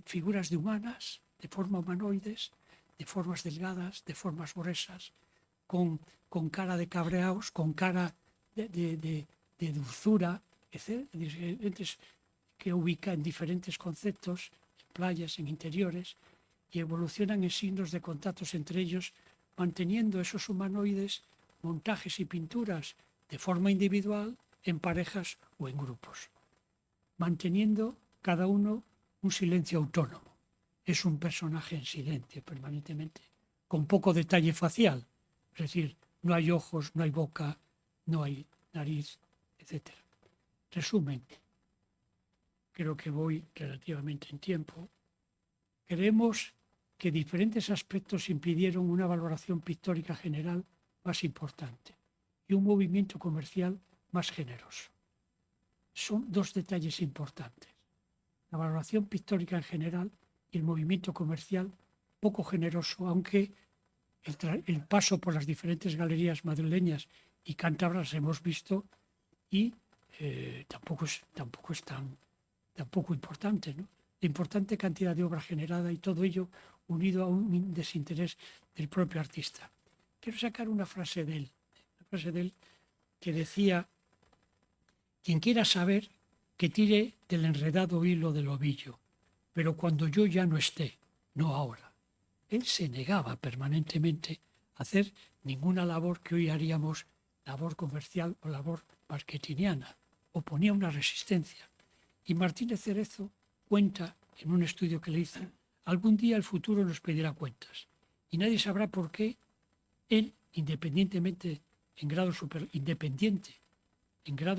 Speaker 3: figuras de humanas, de forma humanoides, de formas delgadas, de formas gruesas, con cara de cabreaos, con cara de dulzura, etc., que ubica en diferentes conceptos, en playas, en interiores, y evolucionan en signos de contactos entre ellos, manteniendo esos humanoides, montajes y pinturas de forma individual, en parejas o en grupos, manteniendo cada uno un silencio autónomo. Es un personaje en silencio permanentemente, con poco detalle facial, es decir, no hay ojos, no hay boca, no hay nariz, etc. Resumen, creo que voy relativamente en tiempo. Creemos que diferentes aspectos impidieron una valoración pictórica general más importante y un movimiento comercial más generoso. Son dos detalles importantes: la valoración pictórica en general y el movimiento comercial poco generoso, aunque el paso por las diferentes galerías madrileñas y cántabras hemos visto, y tampoco es tan poco importante, ¿no? La importante cantidad de obra generada y todo ello unido a un desinterés del propio artista. Quiero sacar una frase de él que decía: quien quiera saber, que tire del enredado hilo del ovillo, pero cuando yo ya no esté, no ahora. Él se negaba permanentemente a hacer ninguna labor que hoy haríamos labor comercial o labor marketingiana. Oponía una resistencia. Y Martínez Cerezo cuenta en un estudio que le hizo: algún día el futuro nos pedirá cuentas y nadie sabrá por qué él, independiente en grado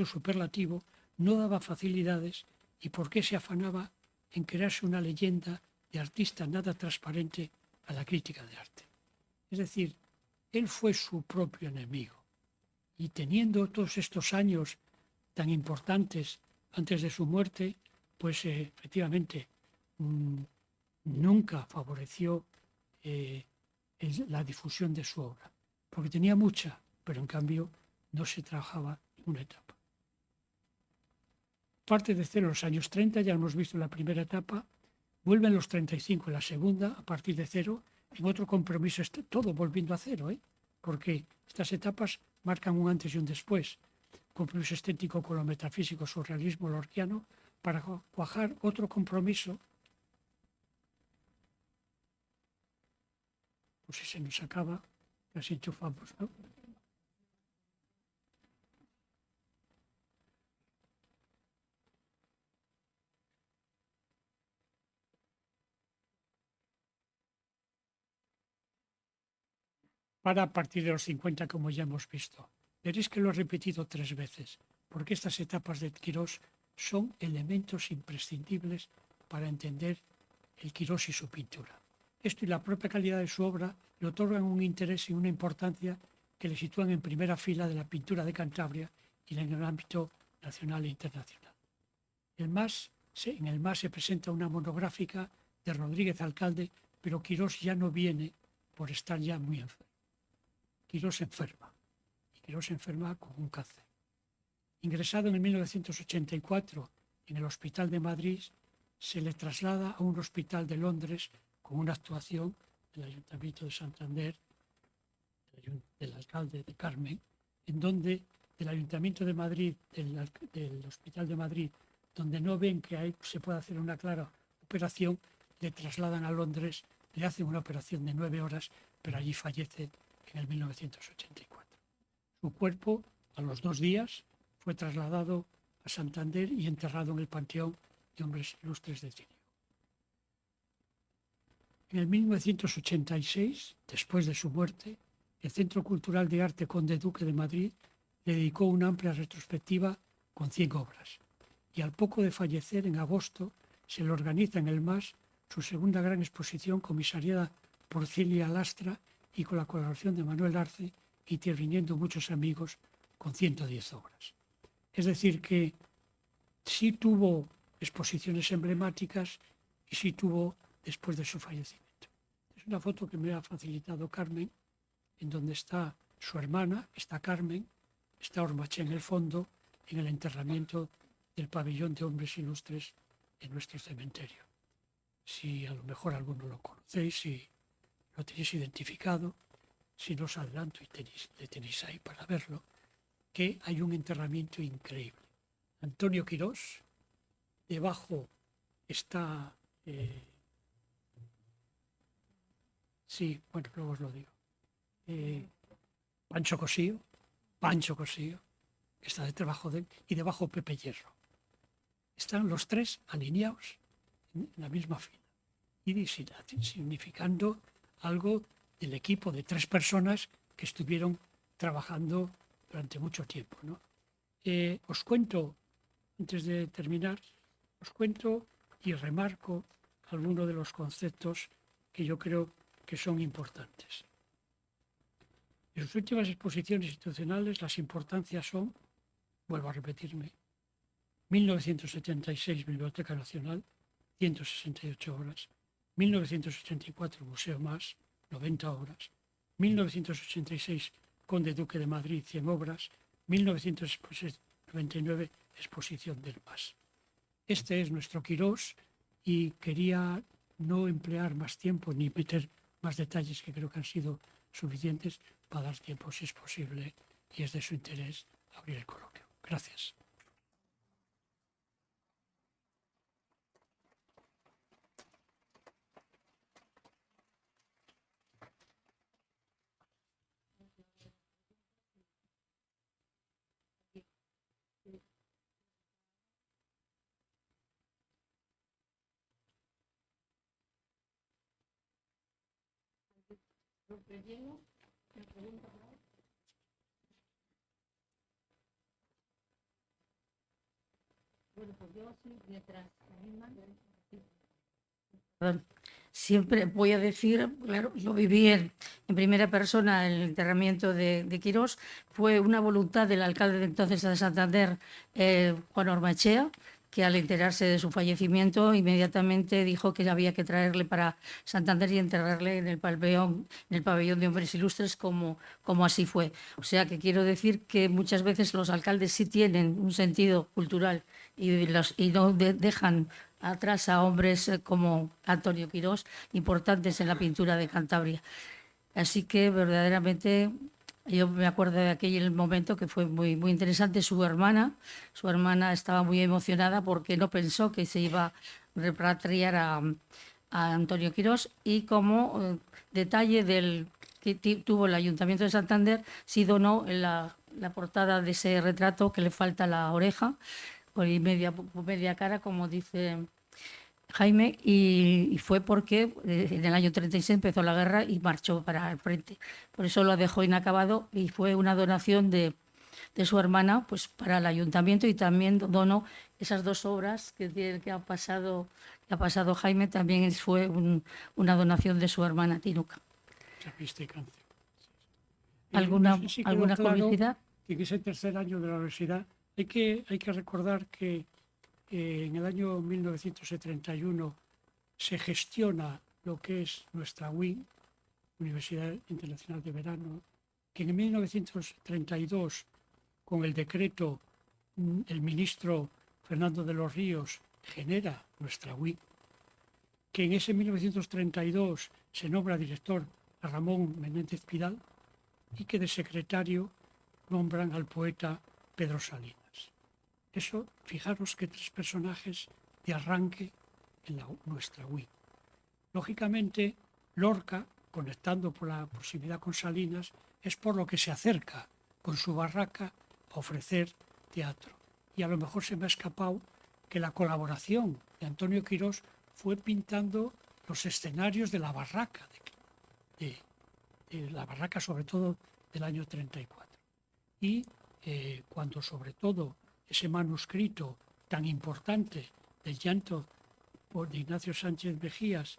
Speaker 3: superlativo, no daba facilidades y por qué se afanaba en crearse una leyenda de artista nada transparente a la crítica de arte. Es decir, él fue su propio enemigo, y teniendo todos estos años tan importantes antes de su muerte, pues efectivamente nunca favoreció la difusión de su obra, porque tenía mucha, pero en cambio no se trabajaba en una etapa. Parte de cero en los años 30, ya hemos visto en la primera etapa, vuelven los 35 en la segunda, a partir de cero, en otro compromiso, todo volviendo a cero, porque estas etapas marcan un antes y un después. Compromiso estético con lo metafísico, surrealismo, lorquiano, para cuajar otro compromiso. Pues si se nos acaba, casi enchufamos, ¿no? Para a partir de los 50, como ya hemos visto. Veréis que lo he repetido 3 veces, porque estas etapas de Quirós son elementos imprescindibles para entender el Quirós y su pintura. Esto y la propia calidad de su obra le otorgan un interés y una importancia que le sitúan en primera fila de la pintura de Cantabria y en el ámbito nacional e internacional. En el MAS se presenta una monográfica de Rodríguez Alcalde, pero Quirós ya no viene por estar ya muy enfermo. Quirós se enferma con un cáncer. Ingresado en 1984 en el Hospital de Madrid, se le traslada a un hospital de Londres con una actuación del Ayuntamiento de Santander, del alcalde de Carmen, en donde del Ayuntamiento de Madrid, del Hospital de Madrid, donde no ven que ahí se puede hacer una clara operación, le trasladan a Londres, le hacen una operación de 9 horas, pero allí fallece en el 1984. Su cuerpo, a los 2 días, fue trasladado a Santander y enterrado en el Panteón de Hombres Ilustres de Cine. En el 1986, después de su muerte, el Centro Cultural de Arte Conde Duque de Madrid le dedicó una amplia retrospectiva con 100 obras. Y al poco de fallecer, en agosto, se le organiza en el MAS su segunda gran exposición comisariada por Cilia Lastra y con la colaboración de Manuel Arce, interviniendo muchos amigos, con 110 obras. Es decir, que sí tuvo exposiciones emblemáticas y sí tuvo después de su fallecimiento. Es una foto que me ha facilitado Carmen, en donde está su hermana, está Carmen, está Ormaché en el fondo, en el enterramiento del pabellón de Hombres Ilustres en nuestro cementerio. Si a lo mejor alguno lo conocéis, si lo tenéis identificado, si no os adelanto y le tenéis ahí para verlo, que hay un enterramiento increíble. Antonio Quirós, debajo está... sí, bueno, luego os lo digo. Pancho Cosío, que está debajo de él, y debajo Pepe Hierro. Están los tres alineados en la misma fila y significando algo del equipo de 3 personas que estuvieron trabajando durante mucho tiempo, ¿no? Os cuento, antes de terminar, os cuento y remarco algunos de los conceptos que yo creo que son importantes. En sus últimas exposiciones institucionales las importancias son, vuelvo a repetirme, 1976 Biblioteca Nacional, 168 obras, 1984 Museo Más, 90 obras, 1986 Conde Duque de Madrid, 100 obras, 1999 Exposición del Más. Este es nuestro Quirós y quería no emplear más tiempo ni meter más detalles que creo que han sido suficientes para dar tiempo, si es posible, y es de su interés, abrir el coloquio. Gracias.
Speaker 2: Siempre voy a decir, claro, yo viví en primera persona el enterramiento de Quirós, fue una voluntad del alcalde de entonces de Santander, Juan Ormachea, que al enterarse de su fallecimiento inmediatamente dijo que había que traerle para Santander y enterrarle en el pabellón de Hombres Ilustres, como así fue. O sea que quiero decir que muchas veces los alcaldes sí tienen un sentido cultural y no dejan atrás a hombres como Antonio Quirós, importantes en la pintura de Cantabria. Así que verdaderamente yo me acuerdo de aquel momento que fue muy, muy interesante. Su hermana estaba muy emocionada porque no pensó que se iba a repatriar a Antonio Quirós, y como detalle del que tuvo el Ayuntamiento de Santander, sí donó en la portada de ese retrato que le falta la oreja, por media cara, como dice Jaime, y fue porque en el año 36 empezó la guerra y marchó para el frente. Por eso lo dejó inacabado y fue una donación de su hermana, pues, para el ayuntamiento, y también donó esas 2 obras que ha pasado Jaime, también fue una donación de su hermana Tinuca. ¿Alguna curiosidad?
Speaker 3: En ese tercer año de la universidad hay que recordar que en el año 1931 se gestiona lo que es nuestra UIN, Universidad Internacional de Verano, que en 1932, con el decreto, el ministro Fernando de los Ríos genera nuestra UIN, que en ese 1932 se nombra director a Ramón Menéndez Pidal y que de secretario nombran al poeta Pedro Salinas. Eso, fijaros que 3 personajes de arranque en nuestra UIN. Lógicamente, Lorca, conectando por la proximidad con Salinas, es por lo que se acerca con su barraca a ofrecer teatro. Y a lo mejor se me ha escapado que la colaboración de Antonio Quirós fue pintando los escenarios de la barraca, de la barraca sobre todo del año 34. Y cuando sobre todo ese manuscrito tan importante del llanto de Ignacio Sánchez Mejías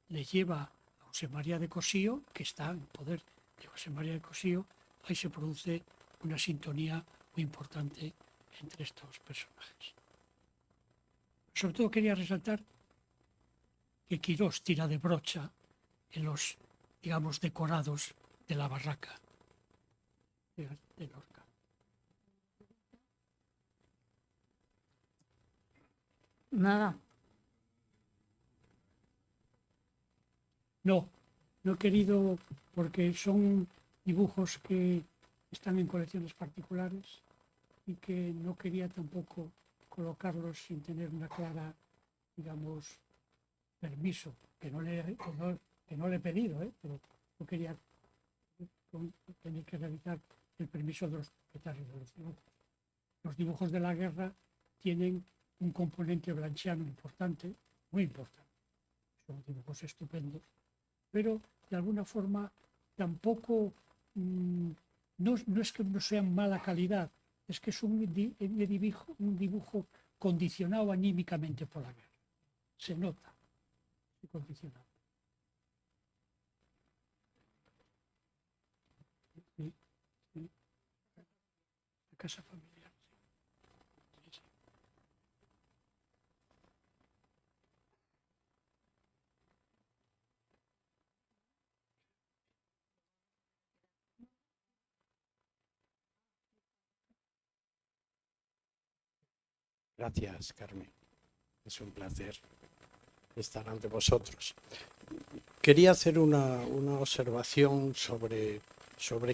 Speaker 3: le lleva a José María de Cosío, que está en poder de José María de Cosío, ahí se produce una sintonía muy importante entre estos personajes. Sobre todo quería resaltar que Quirós tira de brocha en los, digamos, decorados de la barraca de Lorca.
Speaker 2: Nada.
Speaker 3: No he querido, porque son dibujos que están en colecciones particulares y que no quería tampoco colocarlos sin tener una clara, digamos, permiso, que no le he pedido, pero no quería tener que realizar el permiso de los propietarios de los dibujos. Los dibujos de la guerra tienen un componente blanchiano importante, muy importante. Son dibujos estupendos, pero de alguna forma tampoco, no es que no sean mala calidad, es que es un dibujo condicionado anímicamente por la guerra. Se nota, se condiciona. Sí. La casa familiar. Sí.
Speaker 4: Gracias, Carmen. Es un placer estar ante vosotros. Quería hacer una observación sobre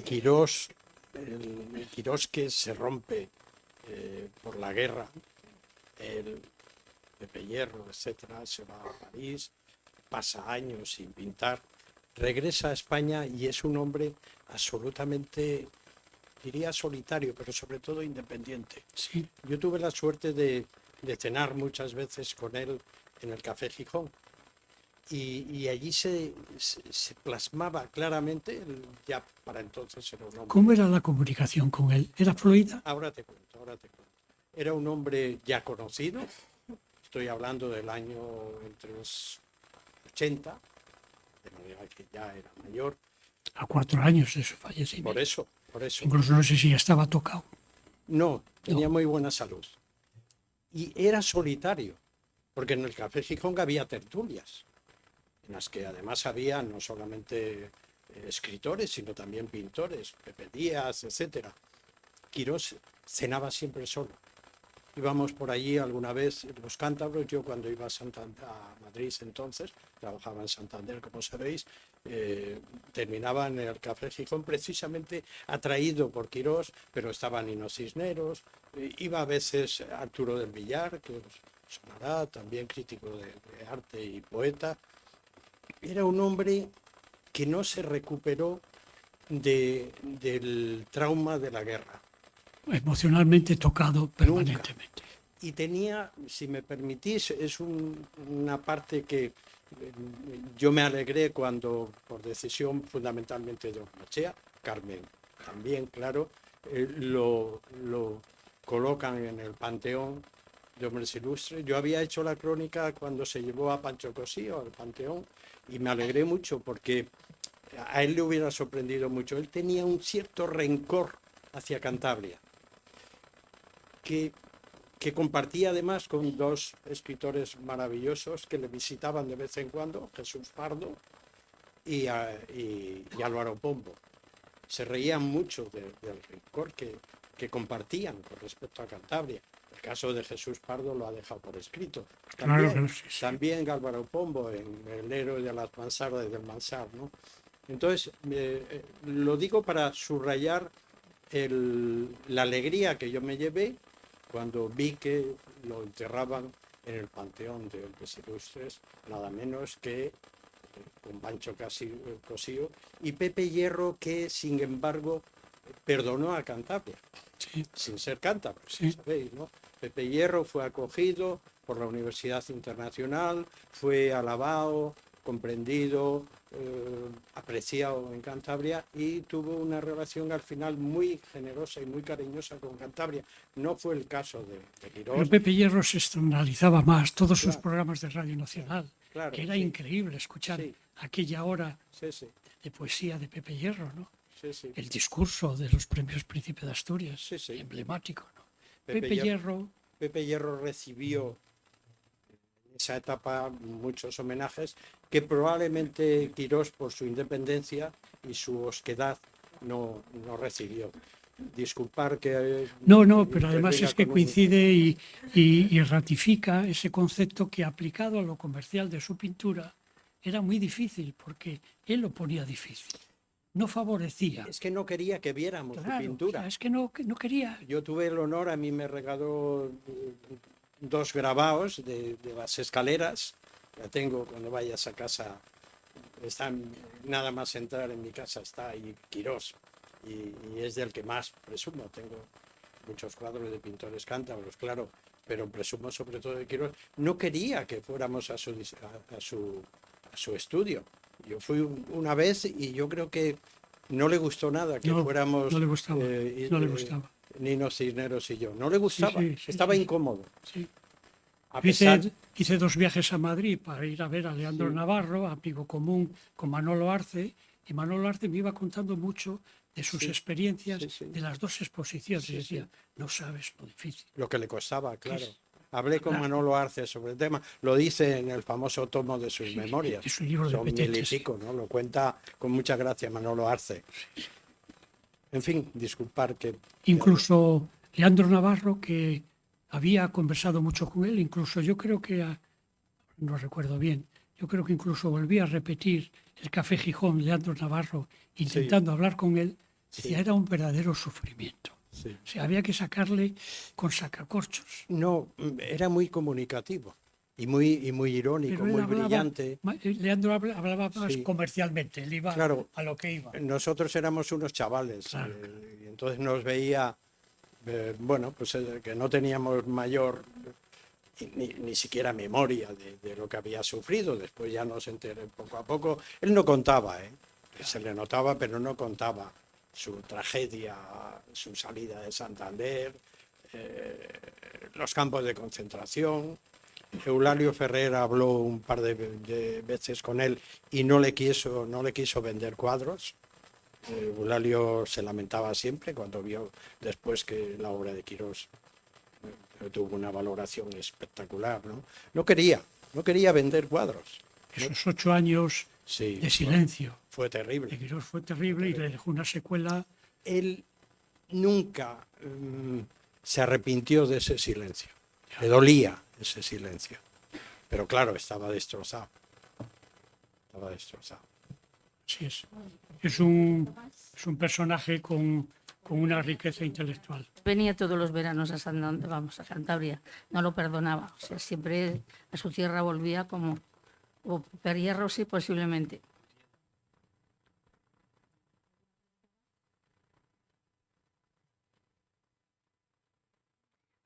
Speaker 4: Quirós, el Quirós que se rompe por la guerra, el Pepe Hierro, etcétera, se va a París, pasa años sin pintar, regresa a España y es un hombre absolutamente, diría solitario, pero sobre todo independiente.
Speaker 3: Sí.
Speaker 4: Yo tuve la suerte de cenar muchas veces con él en el Café Gijón y allí se plasmaba claramente, ya para entonces era un hombre...
Speaker 3: ¿Cómo era la comunicación con él? ¿Era fluida?
Speaker 4: Ahora te cuento. Era un hombre ya conocido, estoy hablando del año entre los 80, de manera que ya era mayor.
Speaker 3: A 4 años de su fallecimiento.
Speaker 4: Por eso.
Speaker 3: Incluso no sé si ya estaba tocado.
Speaker 4: No, tenía muy buena salud. Y era solitario, porque en el Café Gijón había tertulias, en las que además había no solamente escritores, sino también pintores, Pepe Díaz, etc. Quirós cenaba siempre solo. Íbamos por allí alguna vez los cántabros, yo cuando iba a Madrid entonces, trabajaba en Santander, como sabéis, terminaba en el Café Gijón precisamente atraído por Quirós, pero estaba Nino Cisneros, iba a veces Arturo del Villar, que os sonará, también crítico de arte y poeta. Era un hombre que no se recuperó del trauma de la guerra.
Speaker 3: Emocionalmente tocado permanentemente.
Speaker 4: Nunca. Y tenía, si me permitís, es una parte que yo me alegré cuando, por decisión fundamentalmente de Ormachea, Carmen también, claro, lo colocan en el Panteón de Hombres Ilustres. Yo había hecho la crónica cuando se llevó a Pancho Cosío al Panteón y me alegré mucho porque a él le hubiera sorprendido mucho. Él tenía un cierto rencor hacia Cantabria, que compartía además con dos escritores maravillosos que le visitaban de vez en cuando, Jesús Pardo y Álvaro Pombo. Se reían mucho del rencor que compartían con respecto a Cantabria. El caso de Jesús Pardo lo ha dejado por escrito. También,
Speaker 3: Claro, sí.
Speaker 4: también Álvaro Pombo en El héroe de las mansardas del Mansar, ¿no? Entonces, lo digo para subrayar la alegría que yo me llevé cuando vi que lo enterraban en el Panteón de Hombres Ilustres, nada menos que con Pancho Cosío y Pepe Hierro, que sin embargo perdonó a Cantabria,
Speaker 3: Sí.
Speaker 4: sin ser cántabro,
Speaker 3: Sí.
Speaker 4: ¿sabéis, no? Pepe Hierro fue acogido por la Universidad Internacional, fue alabado, comprendido, apreciado en Cantabria y tuvo una relación al final muy generosa y muy cariñosa con Cantabria. No fue el caso de
Speaker 3: Pero
Speaker 4: Quirós.
Speaker 3: Pepe Hierro se externalizaba más todos sus
Speaker 4: Claro.
Speaker 3: programas de Radio Nacional,
Speaker 4: Claro,
Speaker 3: que era
Speaker 4: sí.
Speaker 3: increíble escuchar
Speaker 4: Sí.
Speaker 3: aquella hora
Speaker 4: Sí, sí,
Speaker 3: de poesía de Pepe Hierro, ¿no?
Speaker 4: sí, sí.
Speaker 3: El discurso de los premios Príncipe de Asturias,
Speaker 4: Sí, sí.
Speaker 3: emblemático, ¿no?
Speaker 4: Pepe
Speaker 3: Pepe Hierro,
Speaker 4: Pepe Hierro recibió en esa etapa muchos homenajes que probablemente Quirós, por su independencia y su osquedad, no recibió. Disculpar que...
Speaker 3: no, pero además
Speaker 4: intervenga
Speaker 3: es que
Speaker 4: con un-
Speaker 3: coincide y ratifica ese concepto que aplicado a lo comercial de su pintura era muy difícil, porque él lo ponía difícil, no favorecía.
Speaker 4: Es que no quería que viéramos su
Speaker 3: Claro, o
Speaker 4: pintura.
Speaker 3: sea, es que no quería.
Speaker 4: Yo tuve el honor, a mí me regaló 2 grabados de las escaleras. La tengo cuando vayas a casa. Nada más entrar en mi casa está ahí Quirós. Y es del que más presumo. Tengo muchos cuadros de pintores cántabros, claro, pero presumo sobre todo de Quirós. No quería que fuéramos a su estudio. Yo fui una vez y yo creo que no le gustó nada que
Speaker 3: No,
Speaker 4: fuéramos...
Speaker 3: no le gustaba, no le gustaba.
Speaker 4: Nino Cisneros y yo. No le gustaba,
Speaker 3: sí, sí,
Speaker 4: estaba
Speaker 3: sí.
Speaker 4: incómodo.
Speaker 3: Sí.
Speaker 4: A pesar,
Speaker 3: Hice 2 viajes a Madrid para ir a ver a Leandro
Speaker 4: Sí.
Speaker 3: Navarro, amigo común con Manolo Arce, y Manolo Arce me iba contando mucho de sus
Speaker 4: Sí,
Speaker 3: experiencias
Speaker 4: sí, sí.
Speaker 3: de las 2 exposiciones.
Speaker 4: Sí,
Speaker 3: y decía,
Speaker 4: sí.
Speaker 3: no sabes lo difícil.
Speaker 4: lo que le costaba, claro.
Speaker 3: es
Speaker 4: Hablé con
Speaker 3: hablar.
Speaker 4: Manolo Arce sobre el tema. Lo dice en el famoso tomo de sus
Speaker 3: Sí,
Speaker 4: memorias.
Speaker 3: es un libro de
Speaker 4: Son 1000 y
Speaker 3: Petete, sí.
Speaker 4: pico, ¿no? Lo cuenta con mucha gracia Manolo Arce. En fin, disculpar que...
Speaker 3: Incluso Leandro Navarro, que había conversado mucho con él, incluso yo creo que, no recuerdo bien, yo creo que incluso volví a repetir el Café Gijón, Leandro Navarro, intentando hablar con él, decía,
Speaker 4: Sí.
Speaker 3: era un verdadero sufrimiento.
Speaker 4: Sí.
Speaker 3: O sea, había que sacarle con sacacorchos.
Speaker 4: No, era muy comunicativo y muy irónico,
Speaker 3: Pero él
Speaker 4: muy
Speaker 3: hablaba,
Speaker 4: brillante.
Speaker 3: Leandro hablaba más
Speaker 4: Sí.
Speaker 3: comercialmente, él iba
Speaker 4: Claro.
Speaker 3: a lo que iba.
Speaker 4: Nosotros éramos unos chavales,
Speaker 3: Claro.
Speaker 4: y entonces nos veía, bueno, pues que no teníamos mayor, ni siquiera memoria de lo que había sufrido. Después ya nos enteré poco a poco. Él no contaba, se le notaba, pero no contaba su tragedia, su salida de Santander, los campos de concentración. Eulalio Ferrer habló un par de veces con él y no le quiso vender cuadros. Eulalio se lamentaba siempre cuando vio después que la obra de Quirós tuvo una valoración espectacular, ¿no? No quería vender cuadros.
Speaker 3: Esos 8 años
Speaker 4: Sí,
Speaker 3: de silencio
Speaker 4: fue
Speaker 3: de
Speaker 4: terrible.
Speaker 3: Quirós fue terrible y le dejó una secuela.
Speaker 4: Él nunca se arrepintió de ese silencio. Le dolía ese silencio. Pero claro, estaba destrozado. Estaba destrozado.
Speaker 3: Sí, es un personaje con una riqueza intelectual.
Speaker 2: Venía todos los veranos a Cantabria, no lo perdonaba. O sea, siempre a su tierra volvía como, o per hierro, sí, posiblemente.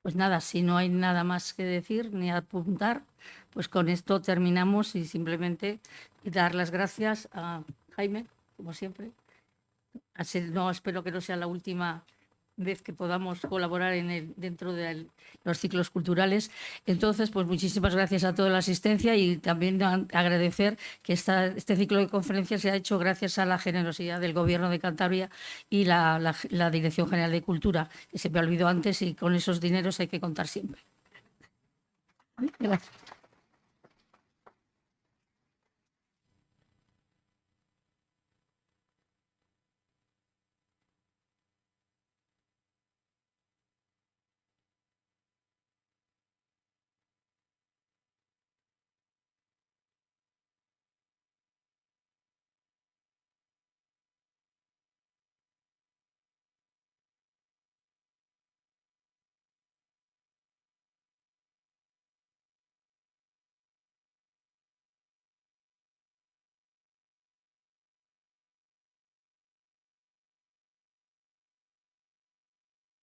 Speaker 2: Pues nada, si no hay nada más que decir ni apuntar, pues con esto terminamos y simplemente dar las gracias a Jaime, como siempre. No, espero que no sea la última vez que podamos colaborar dentro de los ciclos culturales. Entonces, pues muchísimas gracias a toda la asistencia y también agradecer que este ciclo de conferencias se ha hecho gracias a la generosidad del Gobierno de Cantabria y la Dirección General de Cultura, que se me olvidó antes, y con esos dineros hay que contar siempre. Gracias.